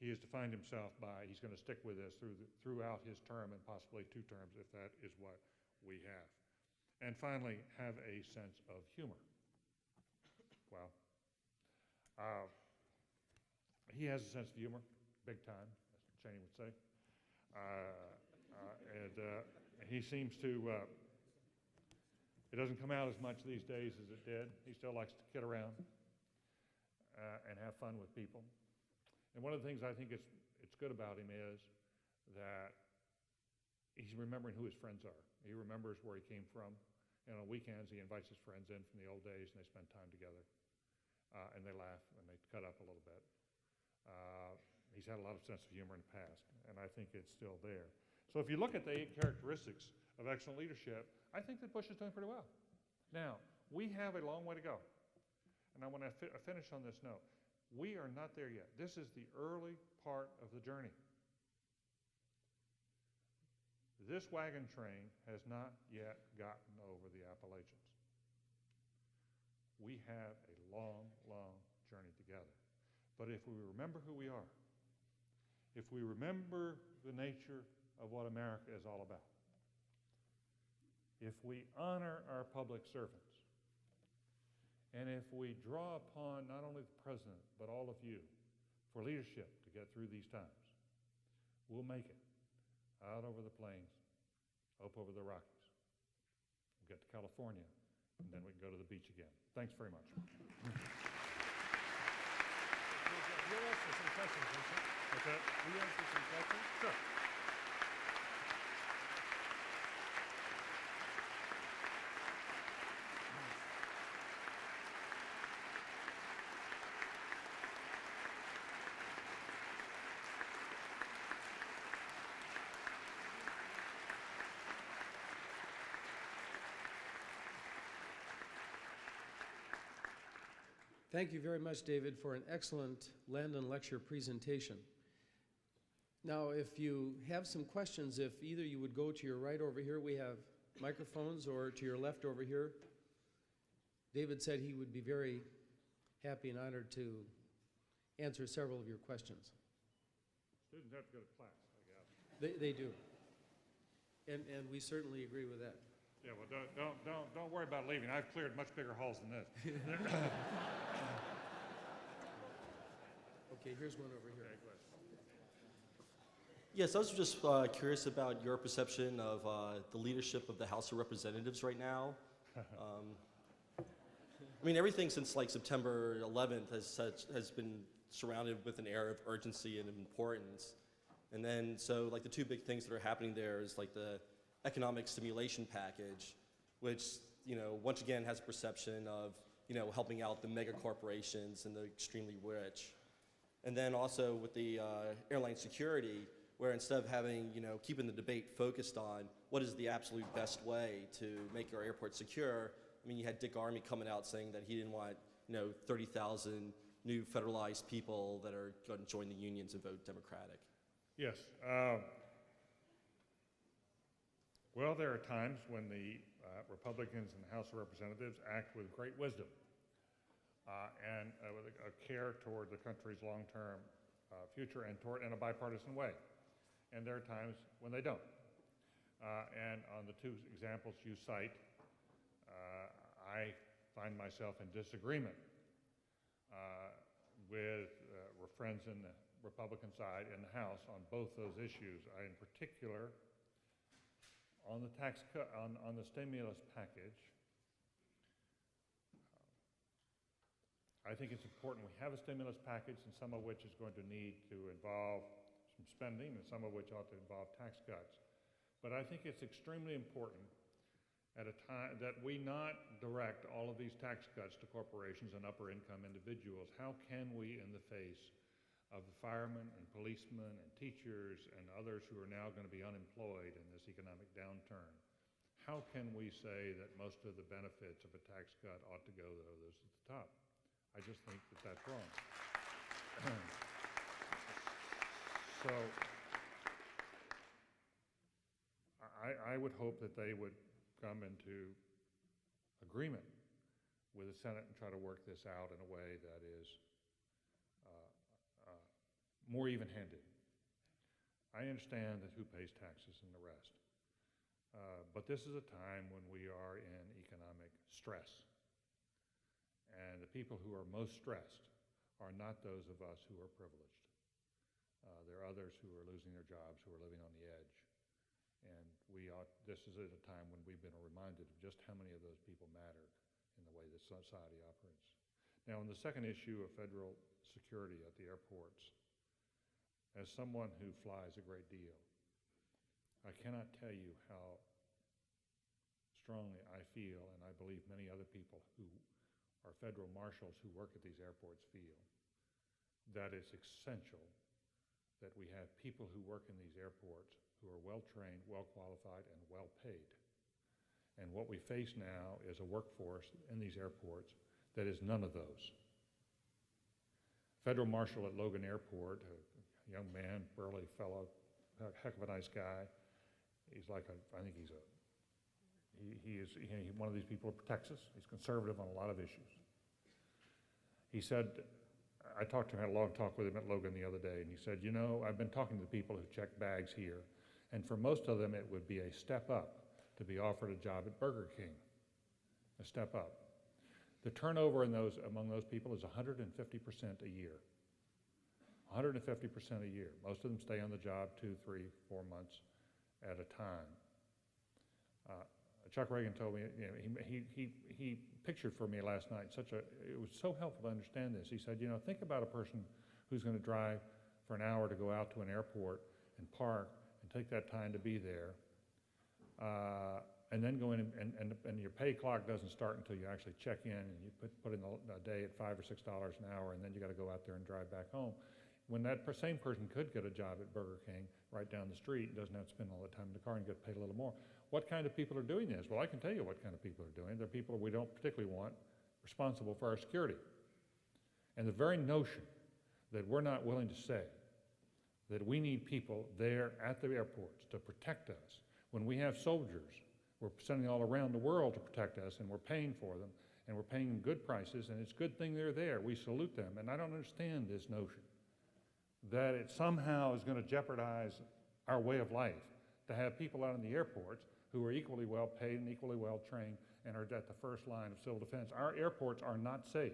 He has defined himself by, he's going to stick with this throughout his term and possibly 2 terms if that is what we have. And finally, have a sense of humor. Well, he has a sense of humor, big time, as Cheney would say. And he seems to, it doesn't come out as much these days as it did. He still likes to kid around and have fun with people. And one of the things I think it's good about him is that he's remembering who his friends are. He remembers where he came from. And on weekends, he invites his friends in from the old days, and they spend time together. And they laugh, and they cut up a little bit. He's had a lot of sense of humor in the past, and I think it's still there. So if you look at the 8 characteristics of excellent leadership, I think that Bush is doing pretty well. Now, we have a long way to go. And I want to finish on this note. We are not there yet. This is the early part of the journey. This wagon train has not yet gotten over the Appalachians. We have a long, long journey together. But if we remember who we are, if we remember the nature of what America is all about, if we honor our public servants, and if we draw upon not only the president, but all of you for leadership to get through these times, we'll make it out over the plains, up over the Rockies. We'll get to California, and then we can go to the beach again. Thanks very much. You'll answer some questions, Vincent. What's that? Will you answer some questions? Sure. Thank you very much, David, for an excellent Landon lecture presentation. Now, if you have some questions, if either you would go to your right over here, we have microphones, or to your left over here. David said he would be very happy and honored to answer several of your questions. Students have to go to class, I guess. They do. And we certainly agree with that. Yeah, well, don't worry about leaving. I've cleared much bigger halls than this. Okay, here's one over here. Okay, go ahead. Yes, I was just curious about your perception of the leadership of the House of Representatives right now. I mean, everything since like September 11th has been surrounded with an air of urgency and importance. And then, so like the 2 big things that are happening there is like the economic stimulation package, which, you know, once again has a perception of, you know, helping out the mega corporations and the extremely rich. And then also with the airline security, where instead of having, you know, keeping the debate focused on what is the absolute best way to make our airport secure, I mean, you had Dick Armey coming out saying that he didn't want, you know, 30,000 new federalized people that are going to join the unions and vote Democratic. Yes. Well, there are times when the Republicans in the House of Representatives act with great wisdom and with a care toward the country's long-term future and in a bipartisan way. And there are times when they don't. And on the 2 examples you cite, I find myself in disagreement with friends in the Republican side in the House on both those issues. In particular, on the tax cut, on the stimulus package, I think it's important we have a stimulus package, and some of which is going to need to involve some spending, and some of which ought to involve tax cuts. But I think it's extremely important at a time that we not direct all of these tax cuts to corporations and upper income individuals. How can we, in the face of the firemen and policemen and teachers and others who are now going to be unemployed in this economic downturn, how can we say that most of the benefits of a tax cut ought to go to those at the top? I just think that that's wrong. So I would hope that they would come into agreement with the Senate and try to work this out in a way that is more even-handed. I understand that who pays taxes and the rest. But this is a time when we are in economic stress. And the people who are most stressed are not those of us who are privileged. There are others who are losing their jobs, who are living on the edge. And this is at a time when we've been reminded of just how many of those people matter in the way that society operates. Now, on the second issue of federal security at the airports, as someone who flies a great deal, I cannot tell you how strongly I feel, and I believe many other people who are federal marshals who work at these airports feel, that it's essential that we have people who work in these airports who are well-trained, well-qualified, and well-paid. And what we face now is a workforce in these airports that is none of those. Federal marshal at Logan Airport, a young man, burly fellow, a heck of a nice guy. He's like I think he's one of these people who protects us. He's conservative on a lot of issues. He said, I talked to him, had a long talk with him at Logan the other day, and he said, you know, I've been talking to the people who check bags here, and for most of them it would be a step up to be offered a job at Burger King, a step up. The turnover among those people is 150% a year. 150% a year. Most of them stay on the job 2, 3, 4 months at a time. Chuck Reagan told me, you know, he pictured for me last night it was so helpful to understand this. He said, you know, think about a person who's going to drive for an hour to go out to an airport and park and take that time to be there, and then go in and your pay clock doesn't start until you actually check in and you put in a day at $5 or $6 an hour, and then you got to go out there and drive back home. When that same person could get a job at Burger King right down the street and doesn't have to spend all the time in the car and get paid a little more. What kind of people are doing this? Well, I can tell you what kind of people are doing. They're people we don't particularly want responsible for our security. And the very notion that we're not willing to say that we need people there at the airports to protect us when we have soldiers we're sending all around the world to protect us, and we're paying for them, and we're paying them good prices, and it's a good thing they're there. We salute them. And I don't understand this notion that it somehow is going to jeopardize our way of life to have people out in the airports who are equally well paid and equally well trained and are at the first line of civil defense. Our airports are not safe.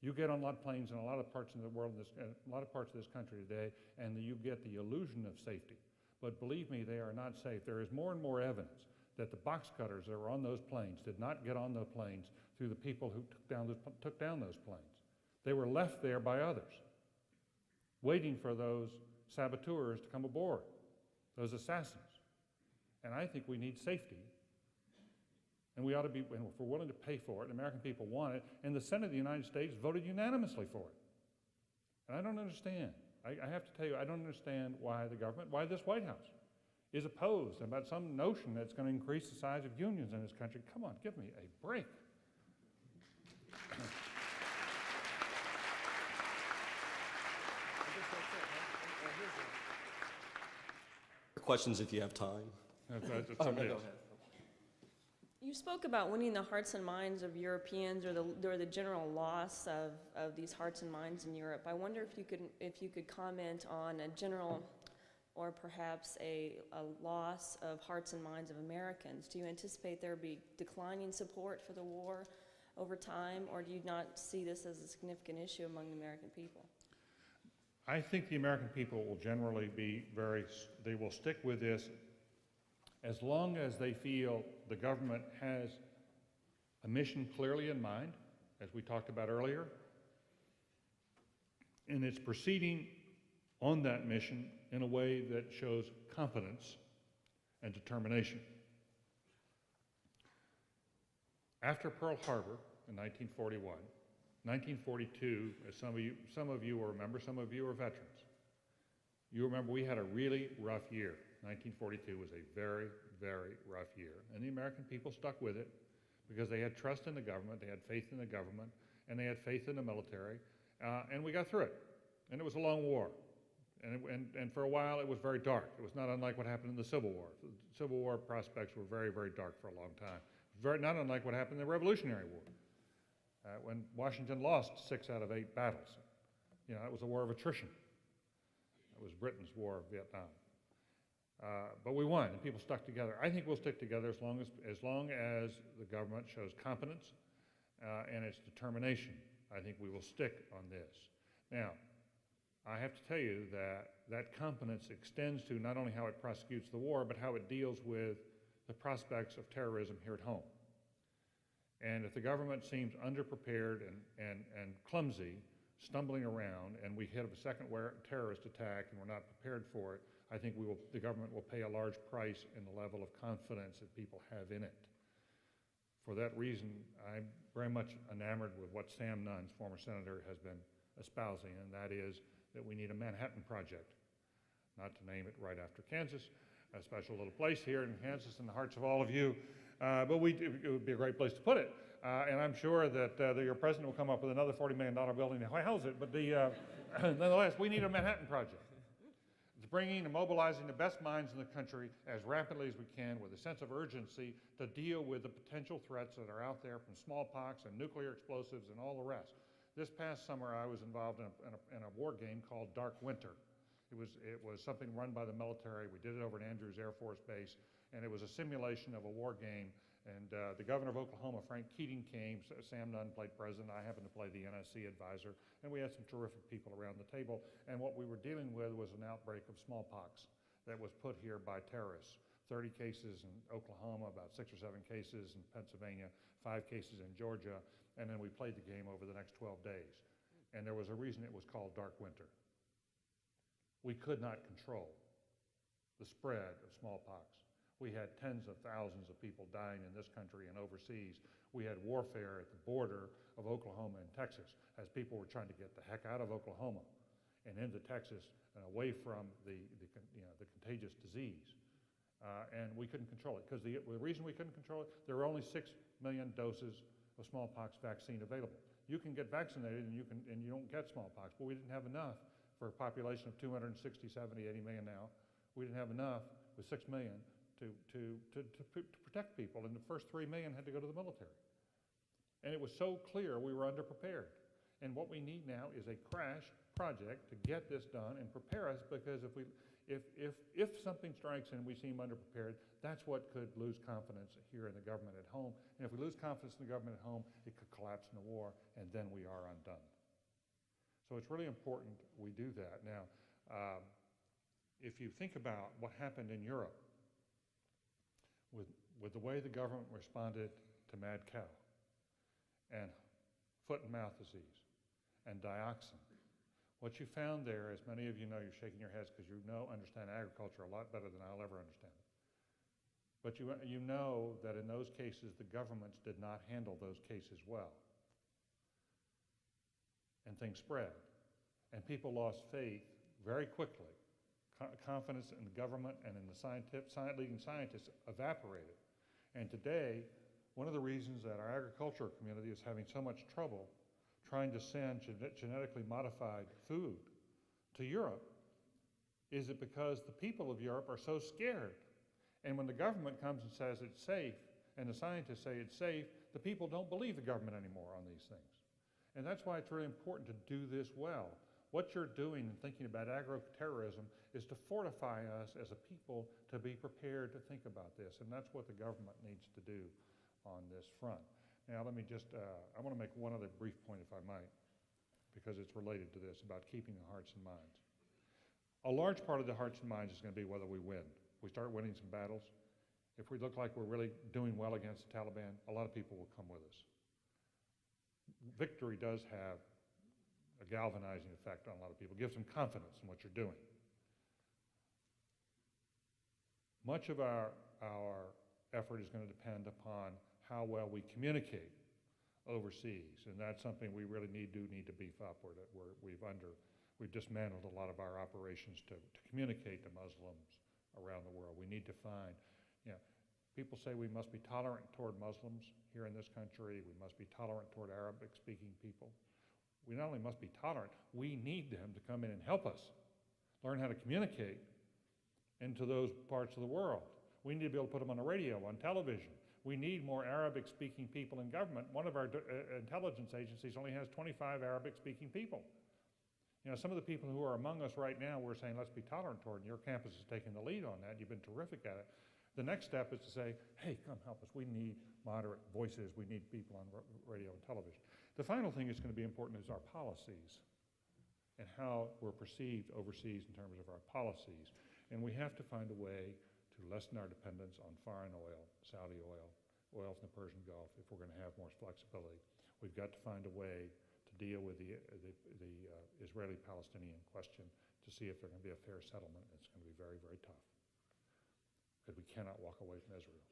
You get on a lot of planes in a lot of parts of the world, a lot of parts of this country today, and you get the illusion of safety. But believe me, they are not safe. There is more and more evidence that the box cutters that were on those planes did not get on those planes through the people who took down those planes. They were left there by others, waiting for those saboteurs to come aboard, those assassins. And I think we need safety. And we ought to be, and if we're willing to pay for it, the American people want it, and the Senate of the United States voted unanimously for it. And I don't understand. I have to tell you, I don't understand why the government, why this White House is opposed about some notion that's going to increase the size of unions in this country. Come on, give me a break. Questions if you have time. Oh, no, go ahead. You spoke about winning the hearts and minds of Europeans, or the general loss of these hearts and minds in Europe. I wonder if you could comment on a general, or perhaps a loss of hearts and minds of Americans. Do you anticipate there be declining support for the war over time, or do you not see this as a significant issue among the American people? I think the American people will generally be they will stick with this as long as they feel the government has a mission clearly in mind, as we talked about earlier, and it's proceeding on that mission in a way that shows competence and determination. After Pearl Harbor in 1941, 1942, as some of you will remember, some of you are veterans. You remember we had a really rough year. 1942 was a very, very rough year. And the American people stuck with it because they had trust in the government, they had faith in the government, and they had faith in the military, and we got through it. And it was a long war. And for a while it was very dark. It was not unlike what happened in the Civil War. The Civil War prospects were very, very dark for a long time. Not unlike what happened in the Revolutionary War, when Washington lost 6 out of 8 battles. You know, it was a war of attrition. It was Britain's war of Vietnam. But we won, and people stuck together. I think we'll stick together as long as the government shows competence and its determination. I think we will stick on this. Now, I have to tell you that competence extends to not only how it prosecutes the war, but how it deals with the prospects of terrorism here at home. And if the government seems underprepared and clumsy, stumbling around, and we hit a second terrorist attack and we're not prepared for it, I think the government will pay a large price in the level of confidence that people have in it. For that reason, I'm very much enamored with what Sam Nunn, former senator, has been espousing, and that is that we need a Manhattan Project. Not to name it right after Kansas, a special little place here in Kansas in the hearts of all of you, but it would be a great place to put it. And I'm sure that your president will come up with another $40 million building to house it, but nonetheless, we need a Manhattan Project. It's bringing and mobilizing the best minds in the country as rapidly as we can with a sense of urgency to deal with the potential threats that are out there from smallpox and nuclear explosives and all the rest. This past summer, I was involved in a war game called Dark Winter. It was something run by the military. We did it over at Andrews Air Force Base, and it was a simulation of a war game. And the governor of Oklahoma, Frank Keating, came. Sam Nunn played president. I happened to play the NSC advisor. And we had some terrific people around the table. And what we were dealing with was an outbreak of smallpox that was put here by terrorists. 30 cases in Oklahoma, about 6 or 7 cases in Pennsylvania, 5 cases in Georgia. And then we played the game over the next 12 days. And there was a reason it was called Dark Winter. We could not control the spread of smallpox. We had tens of thousands of people dying in this country and overseas. We had warfare at the border of Oklahoma and Texas as people were trying to get the heck out of Oklahoma and into Texas and away from the contagious disease. And we couldn't control it because the reason we couldn't control it, there were only 6 million doses of smallpox vaccine available. You can get vaccinated and you don't get smallpox, but we didn't have enough for a population of 260, 70, 80 million now. We didn't have enough with 6 million to protect people, and the first 3 million had to go to the military. And it was so clear we were underprepared. And what we need now is a crash project to get this done and prepare us, because if something strikes and we seem underprepared, that's what could lose confidence here in the government at home. And if we lose confidence in the government at home, it could collapse in a war, and then we are undone. So it's really important we do that. Now, if you think about what happened in Europe, with the way the government responded to mad cow and foot and mouth disease and dioxin, what you found there, as many of you know, you're shaking your heads because you understand agriculture a lot better than I'll ever understand it. But you know that in those cases, the governments did not handle those cases well. And things spread. And people lost faith very quickly. Confidence in the government and in the leading scientists evaporated. And today, one of the reasons that our agricultural community is having so much trouble trying to send genetically modified food to Europe is it because the people of Europe are so scared. And when the government comes and says it's safe, and the scientists say it's safe, the people don't believe the government anymore on these things. And that's why it's really important to do this well. What you're doing in thinking about agro-terrorism is to fortify us as a people to be prepared to think about this, and that's what the government needs to do on this front. Now let me just, I want to make one other brief point if I might, because it's related to this, about keeping the hearts and minds. A large part of the hearts and minds is going to be whether we win. We start winning some battles. If we look like we're really doing well against the Taliban, a lot of people will come with us. victory does have a galvanizing effect on a lot of people. It gives them confidence in what you're doing. Much of our effort is going to depend upon how well we communicate overseas, and that's something we really need to beef up. We've dismantled a lot of our operations to communicate to Muslims around the world. We need to find, people say we must be tolerant toward Muslims here in this country. We must be tolerant toward Arabic-speaking people. We not only must be tolerant, we need them to come in and help us learn how to communicate into those parts of the world. We need to be able to put them on the radio, on television. We need more Arabic-speaking people in government. One of our intelligence agencies only has 25 Arabic-speaking people. Some of the people who are among us right now, we're saying, let's be tolerant toward, and your campus is taking the lead on that. You've been terrific at it. The next step is to say, hey, come help us. We need moderate voices. We need people on radio and television. The final thing that's going to be important is our policies and how we're perceived overseas in terms of our policies. And we have to find a way to lessen our dependence on foreign oil, Saudi oil, oil from the Persian Gulf, if we're going to have more flexibility. We've got to find a way to deal with the Israeli-Palestinian question to see if there can be a fair settlement. It's going to be very, very tough because we cannot walk away from Israel.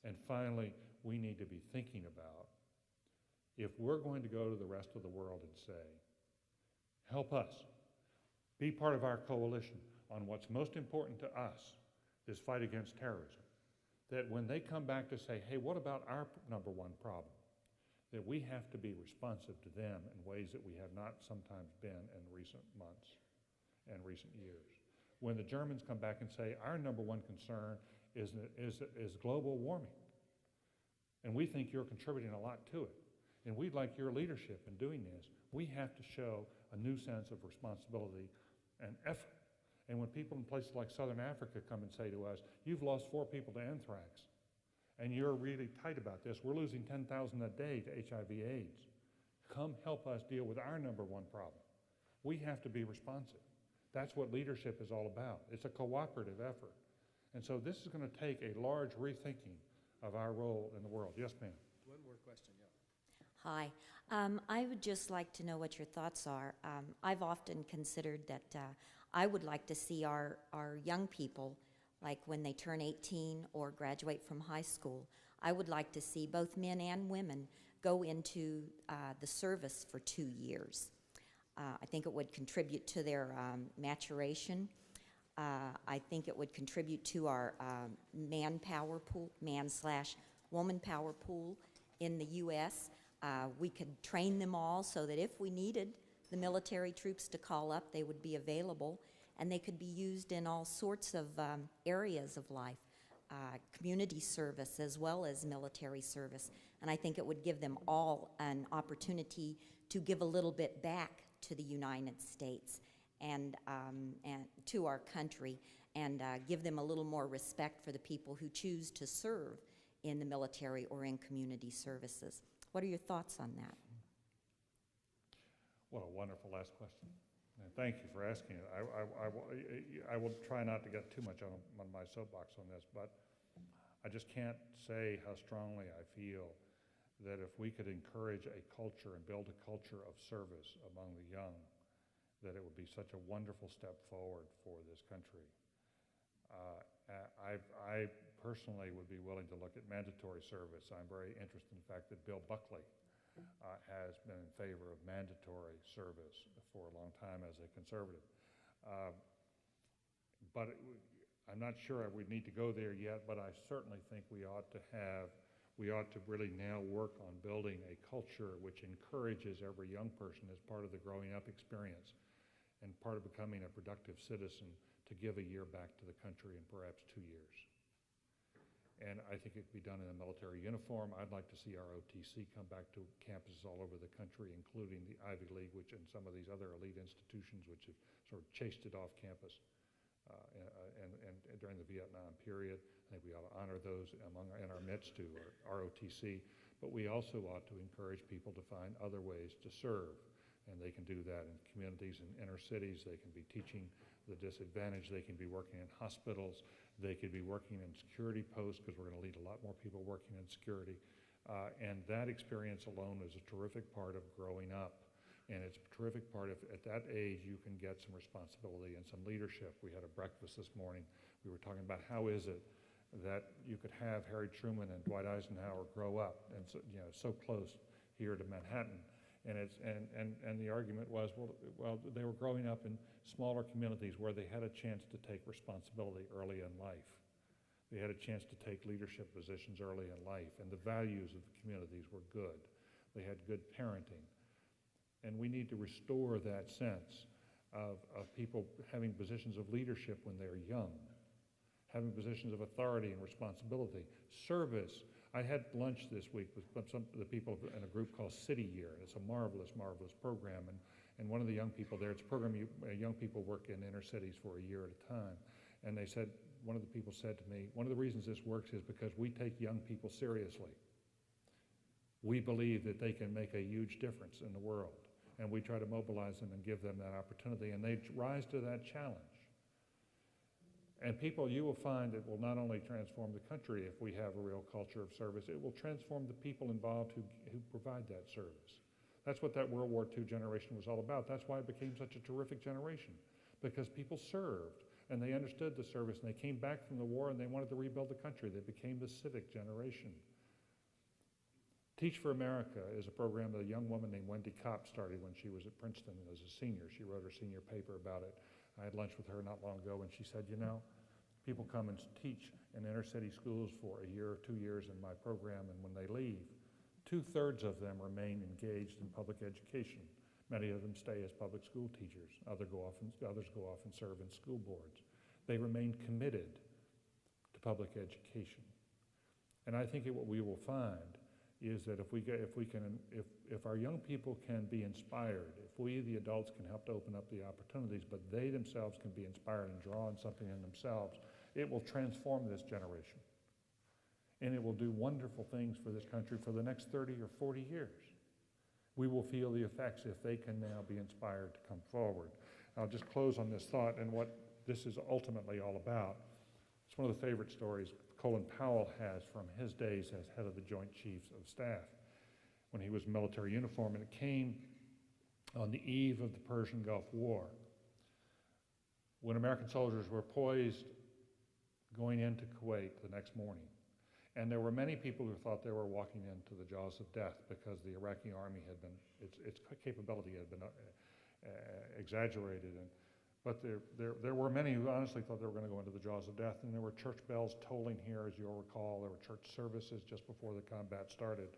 And finally, we need to be thinking about if we're going to go to the rest of the world and say, help us, be part of our coalition on what's most important to us, this fight against terrorism, that when they come back to say, hey, what about our number one problem? That we have to be responsive to them in ways that we have not sometimes been in recent months and recent years. When the Germans come back and say, our number one concern is global warming, and we think you're contributing a lot to it, and we'd like your leadership in doing this, we have to show a new sense of responsibility and effort. And when people in places like Southern Africa come and say to us, you've lost 4 people to anthrax, and you're really tight about this, we're losing 10,000 a day to HIV/AIDS. Come help us deal with our number one problem. We have to be responsive. That's what leadership is all about. It's a cooperative effort. And so this is going to take a large rethinking of our role in the world. Yes, ma'am. One more question, yeah. Hi. I would just like to know what your thoughts are. I've often considered that I would like to see our young people, like when they turn 18 or graduate from high school, I would like to see both men and women go into the service for 2 years. I think it would contribute to their maturation. I think it would contribute to our manpower pool, man/woman power pool in the U.S. We could train them all so that if we needed the military troops to call up, they would be available, and they could be used in all sorts of areas of life, community service as well as military service. And I think it would give them all an opportunity to give a little bit back to the United States and to our country, and give them a little more respect for the people who choose to serve in the military or in community services. What are your thoughts on that? What a wonderful last question. And thank you for asking it. I will try not to get too much on my soapbox on this, but I just can't say how strongly I feel that if we could encourage a culture and build a culture of service among the young, that it would be such a wonderful step forward for this country. I personally would be willing to look at mandatory service. I'm very interested in the fact that Bill Buckley has been in favor of mandatory service for a long time as a conservative. But I'm not sure we need to go there yet, but I certainly think we ought to really now work on building a culture which encourages every young person as part of the growing up experience and part of becoming a productive citizen to give a year back to the country in perhaps 2 years. And I think it could be done in a military uniform. I'd like to see ROTC come back to campuses all over the country, including the Ivy League, which and some of these other elite institutions which have sort of chased it off campus and during the Vietnam period. I think we ought to honor those in our midst to ROTC, but we also ought to encourage people to find other ways to serve. And they can do that in communities and inner cities. They can be teaching the disadvantaged. They can be working in hospitals. They could be working in security posts, because we're going to need a lot more people working in security. And that experience alone is a terrific part of growing up. And it's a terrific part of, at that age, you can get some responsibility and some leadership. We had a breakfast this morning. We were talking about how is it that you could have Harry Truman and Dwight Eisenhower grow up, and so, so close here to Manhattan. And the argument was, well, they were growing up in smaller communities where they had a chance to take responsibility early in life. They had a chance to take leadership positions early in life, and the values of the communities were good. They had good parenting. And we need to restore that sense of people having positions of leadership when they're young, having positions of authority and responsibility. Service. I had lunch this week with some of the people in a group called City Year. It's a marvelous, marvelous program. And one of the young people there, it's a program young people work in inner cities for a year at a time. And they said, one of the people said to me, one of the reasons this works is because we take young people seriously. We believe that they can make a huge difference in the world. And we try to mobilize them and give them that opportunity, and they rise to that challenge. And people, you will find, it will not only transform the country if we have a real culture of service, it will transform the people involved who provide that service. That's what that World War II generation was all about. That's why it became such a terrific generation, because people served, and they understood the service, and they came back from the war, and they wanted to rebuild the country. They became the civic generation. Teach for America is a program that a young woman named Wendy Kopp started when she was at Princeton as a senior. She wrote her senior paper about it. I had lunch with her not long ago, and she said, people come and teach in inner city schools for a year or 2 years in my program, and when they leave, 2/3 of them remain engaged in public education. Many of them stay as public school teachers. Others go off and serve in school boards. They remain committed to public education. And I think what we will find is that if our young people can be inspired, if we, the adults, can help to open up the opportunities, but they themselves can be inspired and draw on something in themselves, it will transform this generation. And it will do wonderful things for this country for the next 30 or 40 years. We will feel the effects if they can now be inspired to come forward. I'll just close on this thought and what this is ultimately all about. It's one of the favorite stories Colin Powell has from his days as head of the Joint Chiefs of Staff when he was in military uniform, and it came on the eve of the Persian Gulf War when American soldiers were poised going into Kuwait the next morning. And there were many people who thought they were walking into the jaws of death because the Iraqi army had been, its capability had been exaggerated. But there were many who honestly thought they were going to go into the jaws of death, and there were church bells tolling here, as you'll recall. There were church services just before the combat started.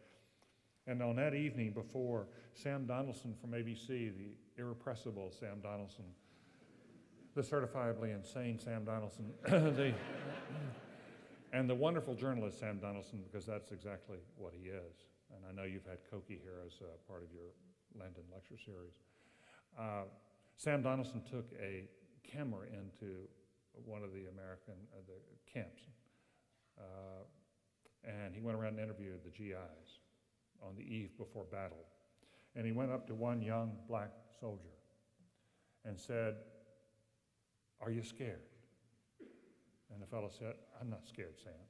And on that evening before, Sam Donaldson from ABC, the irrepressible Sam Donaldson, the certifiably insane Sam Donaldson, and the wonderful journalist Sam Donaldson, because that's exactly what he is. And I know you've had Koki here as part of your Landon lecture series. Sam Donaldson took a camera into one of the American the camps, and he went around and interviewed the GIs on the eve before battle. And he went up to one young black soldier and said, "Are you scared?" And the fellow said, "I'm not scared, Sam."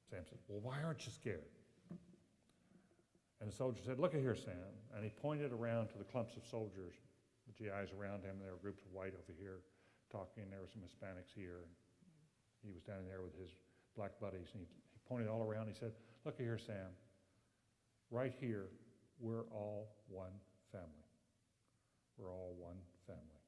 Sam said, "Well, why aren't you scared?" And the soldier said, "Look at here, Sam." And he pointed around to the clumps of soldiers, the GIs around him. There were groups of white over here talking. There were some Hispanics here. And he was standing there with his black buddies. And he pointed all around. He said, "Look at here, Sam. Right here, we're all one family. We're all one family."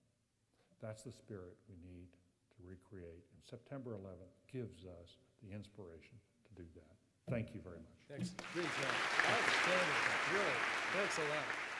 That's the spirit we need to recreate. And September 11th gives us the inspiration to do that. Thank you very much. Thanks. Great job. Outstanding. Really. Thanks a lot.